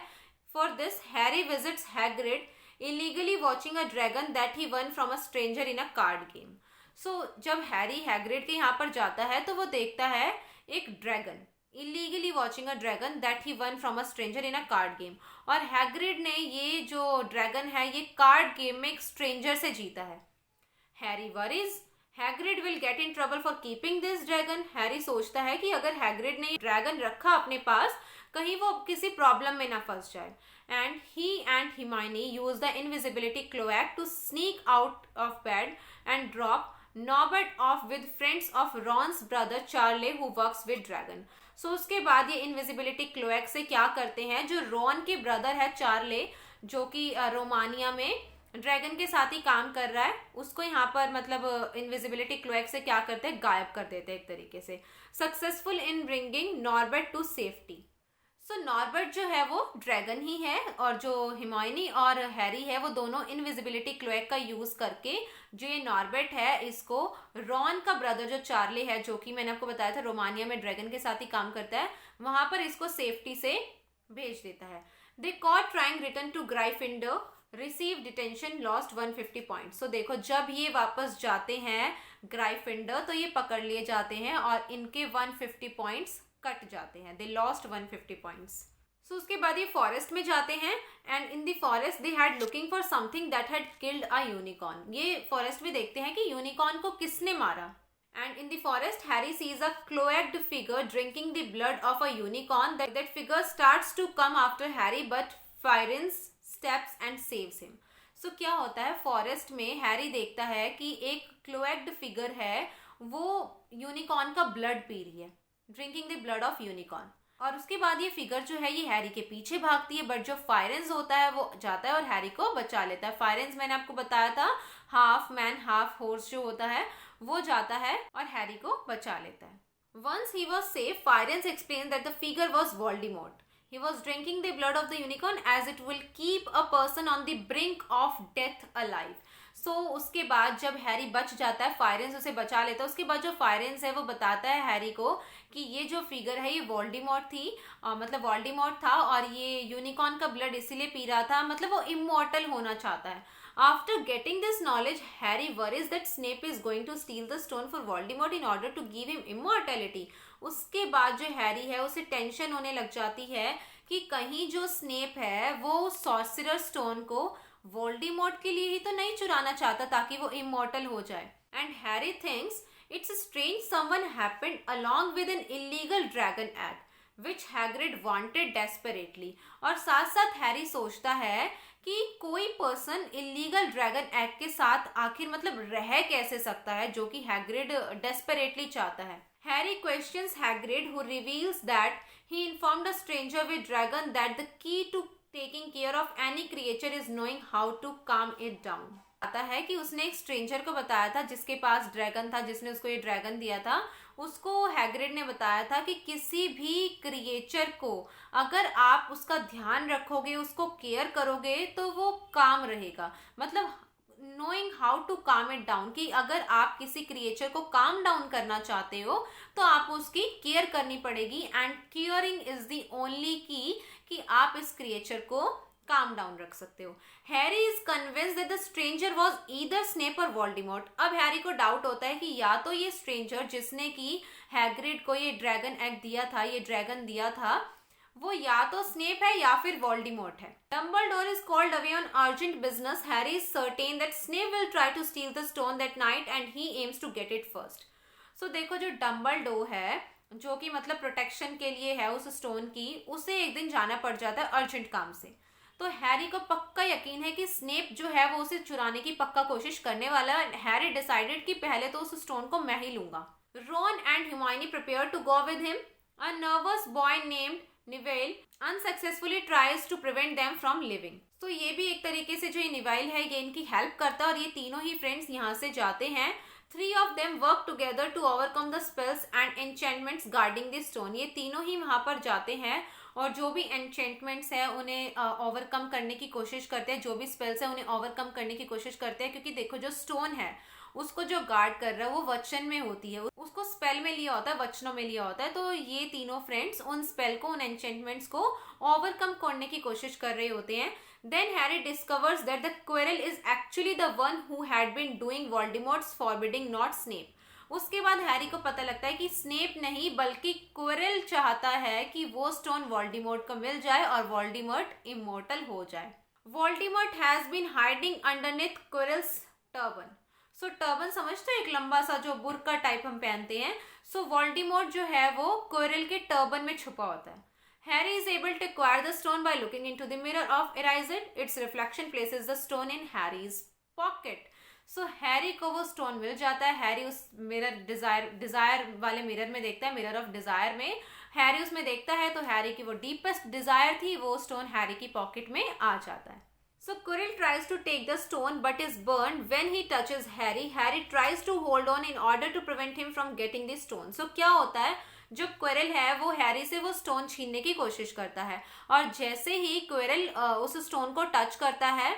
For this Harry visits Hagrid illegally watching a dragon that he won from a stranger in a card game. So जब हैरी हैग्रिड के यहाँ पर जाता है तो वो देखता है एक dragon, illegally watching a dragon that he won from a stranger in a card game. और हैग्रिड ने ये जो ड्रैगन है ये कार्ड गेम में एक स्ट्रेंजर से जीता है। Harry worries Hagrid will get in trouble for keeping this dragon. Harry सोचता है कि अगर हैग्रिड ने ड्रैगन रखा अपने पास कहीं वो किसी प्रॉब्लम में ना फंस जाए। And he and Hermione use the invisibility cloak to sneak out of bed and drop Norbert off with friends of Ron's brother Charlie who works with dragon. So उसके बाद ये इनविजिबिलिटी क्लोएक से क्या करते हैं, जो रॉन के ब्रदर है चार्ले जो कि रोमानिया में ड्रैगन के साथ ही काम कर रहा है, उसको यहाँ पर मतलब इनविजिबिलिटी क्लोएक से क्या करते हैं, गायब कर देते हैं एक तरीके से। Successful in bringing Norbert to safety. So Norbert जो है वो ड्रैगन ही है और जो हिमायनी और हैरी है वो दोनों इनविजिबिलिटी क्लोएक का यूज करके जो ये नॉर्बर्ट है इसको रॉन का ब्रदर जो चार्ली है जो कि मैंने आपको बताया था रोमानिया में ड्रैगन के साथ ही काम करता है, वहां पर इसको सेफ्टी से भेज देता है। They caught trying return to Gryffindor, receive detention, lost 150 point. So देखो जब ये वापस जाते हैं ग्राइफिंडर तो ये पकड़ लिए जाते हैं और इनके 150 पॉइंट्स कट जाते हैं। They lost 150 points. सो उसके बाद ये फॉरेस्ट में जाते हैं and in the forest they had looking for something that had killed a unicorn. ये फॉरेस्ट में देखते हैं कि यूनिकॉर्न को किसने मारा। And in the forest, Harry sees a cloaked figure drinking the blood of a unicorn. That figure starts to come after Harry, but Firenze steps and saves him. So क्या होता है, फॉरेस्ट में Harry देखता है कि एक क्लोएक्ड figure है, वो यूनिकॉर्न का ब्लड पी रही है, drinking the blood of unicorn. और उसके बाद ये फिगर जो है ये हैरी के पीछे भागती है, बट जो फायरेंस होता है वो जाता है और हैरी को बचा लेता है. फायरेंस मैंने आपको बताया था हाफ मैन हाफ हॉर्स जो होता है, वो जाता है और हैरी को बचा लेता है. Once he was safe, Firenze explained that the figure was Voldemort. He was drinking the blood of the unicorn as it will keep a person on the brink of death alive. So उसके बाद जब Harry बच जाता है, फायरेंस उसे बचा लेता है. उसके बाद जो फायरेंस है वो बताता है हैरी को कि ये जो फिगर है ये वोल्डेमॉर्ट थी, मतलब वोल्डेमॉर्ट था और ये यूनिकॉर्न का ब्लड इसीलिए पी रहा था, मतलब वो इमॉर्टल होना चाहता है. After getting this knowledge, Harry worries that Snape is going to steal the stone for Voldemort in order to give him immortality. उसके बाद जो हैरी है उसे टेंशन होने लग जाती है कि कहीं जो स्नेप है वो सॉर्सरर स्टोन को वोल्डेमॉर्ट के लिए ही तो नहीं चुराना चाहता ताकि वो इमॉर्टल हो जाए. And Harry thinks it's strange someone happened along with an illegal dragon egg which Hagrid wanted desperately. और साथ साथ हैरी सोचता है कि कोई पर्सन इलीगल ड्रैगन एग के साथ आखिर मतलब रह कैसे सकता है, जो कि हैग्रिड डेस्परेटली चाहता है. Harry questions Hagrid, who reveals that he informed a stranger with dragon that the key to taking care of any creature is knowing how to calm it down. आता है कि उसने एक स्ट्रेंजर को बताया था जिसके पास ड्रैगन था, जिसने उसको ये ड्रैगन दिया था, उसको हैग्रिड ने बताया था कि किसी भी क्रिएचर को अगर आप उसका ध्यान रखोगे, उसको केयर करोगे तो वो काम रहेगा. मतलब knowing how to calm it down, कि अगर आप किसी क्रिएचर को काम डाउन करना चाहते हो तो आप उसकी केयर करनी पड़ेगी. And caring is the only की कि आप इस क्रिएचर को काम डाउन रख सकते हो. Harry is convinced that the stranger was either Snape or Voldemort. अब हैरी को डाउट होता है कि या तो ये स्ट्रेंजर जिसने कि हैग्रिड को ये ड्रैगन एग दिया था, ये ड्रैगन दिया था, वो या तो स्नेप है या फिर वोल्डेमॉर्ट है. Dumbledore is called away on urgent business. Harry is certain that Snape will try to steal the stone that night and he aims to get it first. So देखो, जो डम्बलडोर है जो कि मतलब प्रोटेक्शन के लिए है उस स्टोन की, उसे एक दिन जाना पड़ जाता है अर्जेंट काम से. तो हैरी को पक्का यकीन है कि स्नेप जो है वो उसे चुराने की पक्का कोशिश करने वाला है. हैरी डिसाइडेड कि पहले तो उस स्टोन को मैं ही लूंगा. Ron and Hermione prepare to go with him. A nervous boy named Neville unsuccessfully tries to prevent them from leaving. तो ये भी एक तरीके से जो ये निवेल है ये इनकी हेल्प करता है और ये तीनों ही फ्रेंड्स यहाँ से जाते हैं. 3 of them work together to overcome the spells and enchantments guarding the stone. ये तीनों ही वहाँ पर जाते हैं और जो भी एन्चेंटमेंट्स है उन्हें ओवरकम करने की कोशिश करते हैं, जो भी स्पेल्स है उन्हें ओवरकम करने की कोशिश करते हैं. क्योंकि देखो, जो स्टोन है उसको जो गार्ड कर रहा है वो वचन में होती है, उसको स्पेल में लिया होता है, वचनों में लिया होता है. तो ये तीनों फ्रेंड्स उन स्पेल को, उन एन्चेंटमेंट्स को ओवरकम करने की कोशिश कर रहे होते हैं. Then Harry discovers that the Quirrell is actually the one who had been doing Voldemort's forbidding, not Snape. उसके बाद हैरी को पता लगता है कि स्नेप नहीं बल्कि क्विरेल चाहता है कि वो स्टोन वोल्डेमॉर्ट को मिल जाए और वोल्डेमॉर्ट इमॉर्टल हो जाए. Voldemort has been hiding underneath Quirrell's turban. So turban समझते हो, एक लंबा सा जो बुर्का टाइप हम पहनते हैं. सो वोल्डेमॉर्ट जो है वो क्विरेल के टर्बन में छुपा होता है. Harry is able to acquire the stone by looking into the mirror of Erised. Its reflection places the stone in Harry's pocket. So Harry को वो stone मिल जाता है. Harry उस मिरर डिजायर वाले मिरर में देखता है, मिरर ऑफ डिजायर में Harry उसमें देखता है. तो Harry की वो डीपेस्ट डिजायर थी, वो स्टोन Harry की पॉकेट में आ जाता है. So Quirrell tries to take the stone but is burned when he touches Harry. Harry tries to hold on in order to prevent him from getting the stone. So क्या होता है, जो क्विरेल है वो हैरी से वो स्टोन छीनने की कोशिश करता है और जैसे ही क्विरेल उस स्टोन को टच करता है,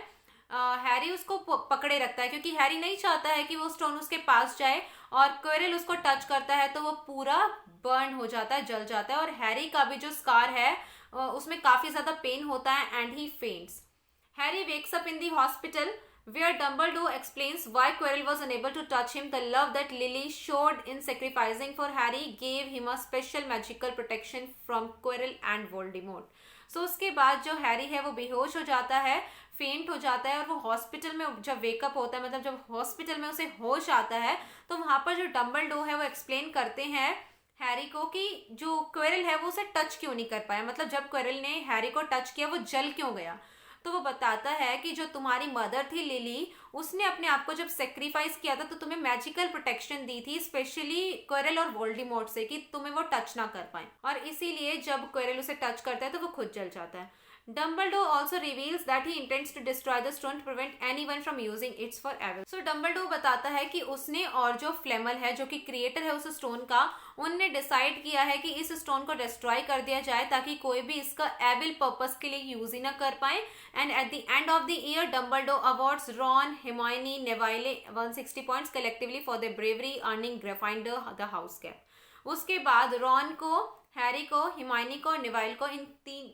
हैरी उसको पकड़े रखता है क्योंकि हैरी नहीं चाहता है कि वो स्टोन उसके पास जाए. और क्विरेल उसको टच करता है तो वो पूरा बर्न हो जाता है, जल जाता है. और हैरी का भी जो स्कार है उसमें काफी ज्यादा पेन होता है and he फेंट्स. Harry wakes up in the hospital where Dumbledore explains why Quirrell was unable to touch him. The love that Lily showed in sacrificing for Harry gave him a special magical protection from Quirrell and Voldemort. So उसके बाद जो Harry है वो बेहोश हो जाता है. फेंट हो जाता है और वो हॉस्पिटल में जब वेकअप होता है, मतलब जब हॉस्पिटल में उसे होश आता है, तो वहां पर जो डम्बलडोर है वो एक्सप्लेन करते हैं हैरी को कि जो क्वेरल है वो उसे टच क्यों नहीं कर पाया, मतलब जब क्वेरल ने हैरी को टच किया वो जल क्यों गया। तो वो बताता है कि जो तुम्हारी मदर थी लिली, उसने अपने आप को जब सेक्रीफाइस किया था तो तुम्हें मैजिकल प्रोटेक्शन दी थी, स्पेशली क्वेरल और वोल्डेमॉर्ट से, कि तुम्हें वो टच ना कर पाए, और इसीलिए जब क्वेरल उसे टच करता है तो वो खुद जल जाता है। Dumbledore also reveals that he intends to destroy the stone to prevent anyone from using it for evil. So Dumbledore बताता है कि उसने और जो फ्लेमल है, जो कि क्रिएटर है उस स्टोन का, उनने डिसाइड किया है कि इस स्टोन को डिस्ट्रॉय कर दिया जाए ताकि कोई भी इसका एविल पर्पस के लिए यूज ही ना कर पाए। And eight the end of the year Dumbledore awards Ron, Hermione, Neville 160 points collectively for their bravery, earning Gryffindor the house cap. उसके बाद रॉन को, हैरी को, हिमायनी को, निवाइल को, इन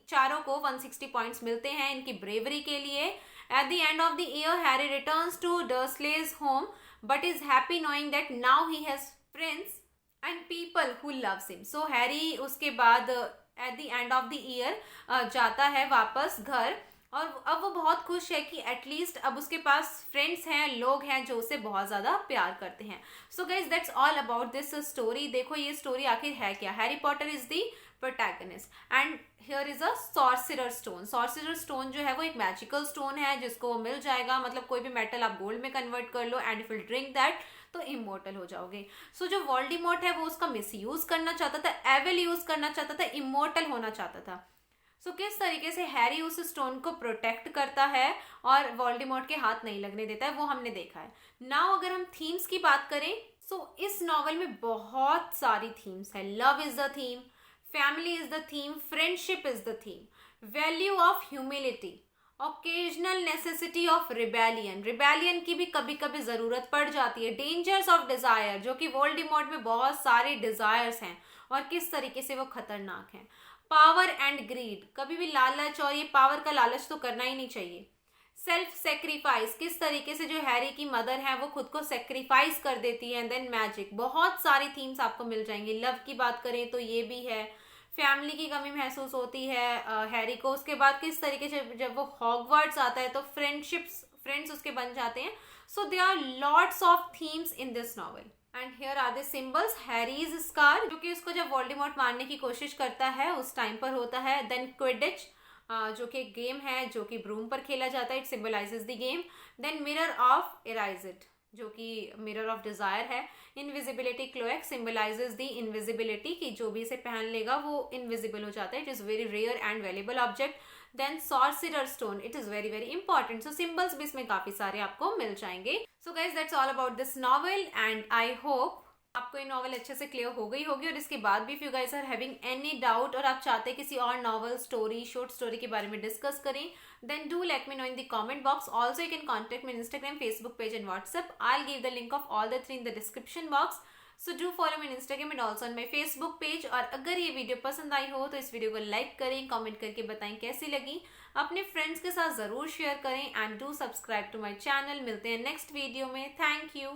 चारों को 160 पॉइंट्स मिलते हैं इनकी ब्रेवरी के लिए। At the end of the year Harry returns to Dursleys home but is happy knowing that now he has friends and people who loves him. So Harry उसके बाद at the end of the year जाता है वापस घर, और अब वो बहुत खुश है कि एटलीस्ट अब उसके पास फ्रेंड्स हैं, लोग हैं जो उसे बहुत ज़्यादा प्यार करते हैं। सो guys that's all about this story. देखो ये स्टोरी आखिर है क्या। Harry Potter is the protagonist and here is a sorcerer stone. Sorcerer stone जो है वो एक मैजिकल स्टोन है जिसको मिल जाएगा, मतलब कोई भी मेटल आप गोल्ड में कन्वर्ट कर लो, and if you drink that तो इमोर्टल हो जाओगे। सो जो वोल्डेमॉर्ट है वो उसका मिस यूज करना चाहता था, एविल यूज करना चाहता था, इमोर्टल होना चाहता था। सो किस तरीके से हैरी उस स्टोन को प्रोटेक्ट करता है और वोल्डेमॉर्ट के हाथ नहीं लगने देता है, वो हमने देखा है। नाउ अगर हम थीम्स की बात करें, सो इस नॉवल में बहुत सारी थीम्स है। Love is the theme, family is the theme, friendship is the theme, value of humility, occasional necessity of rebellion, rebellion की भी कभी कभी जरूरत पड़ जाती है, डेंजर्स ऑफ डिजायर, जो कि वोल्डेमॉर्ट में बहुत सारे डिजायर्स हैं और किस तरीके से वो खतरनाक हैं, पावर एंड ग्रीड, कभी भी लालच और ये पावर का लालच तो करना ही नहीं चाहिए, सेल्फ सेक्रीफाइस, किस तरीके से जो हैरी की मदर है वो खुद को सेक्रीफाइस कर देती है, देन मैजिक, बहुत सारी थीम्स आपको मिल जाएंगी। लव की बात करें तो ये भी है, फैमिली की कमी महसूस होती है हैरी को, उसके बाद किस तरीके से जब वो हॉगवर्ट्स आता है तो फ्रेंड्स उसके बन जाते हैं। So there are lots of themes in this novel. And here are the symbols, Harry's scar जो कि उसको जब वोल्डेमॉर्ट मारने की कोशिश करता है उस टाइम पर होता है, देन क्विडिच जो कि एक गेम है जो कि ब्रूम पर खेला जाता है, it symbolizes the game, then mirror of Erised जो कि मिरर ऑफ डिजायर है, invisibility cloak symbolizes the invisibility कि जो भी इसे पहन लेगा वो इनविजिबल हो जाता है, it is very rare and valuable object, then sorcerer stone, it is very very important. So symbols भी इसमें काफी सारे आपको मिल जाएंगे। So guys that's all about this novel and I hope आपको ये नॉवल अच्छे से क्लियर हो गई होगी। और इसके बाद भी if you guys are having any doubt और आप चाहते हैं किसी और नॉवल, स्टोरी, शॉर्ट स्टोरी के बारे में डिस्कस करें, then do let me know in the comment box. Also you can contact me on Instagram, Facebook page and WhatsApp. I'll give the link of all the three in the description box. So do follow me on Instagram and also on my Facebook page. और अगर ये video पसंद आई हो तो इस video को like करें, comment करके बताएं कैसी लगी, अपने फ्रेंड्स के साथ ज़रूर शेयर करें and do subscribe to my channel. मिलते हैं नेक्स्ट वीडियो में। Thank you.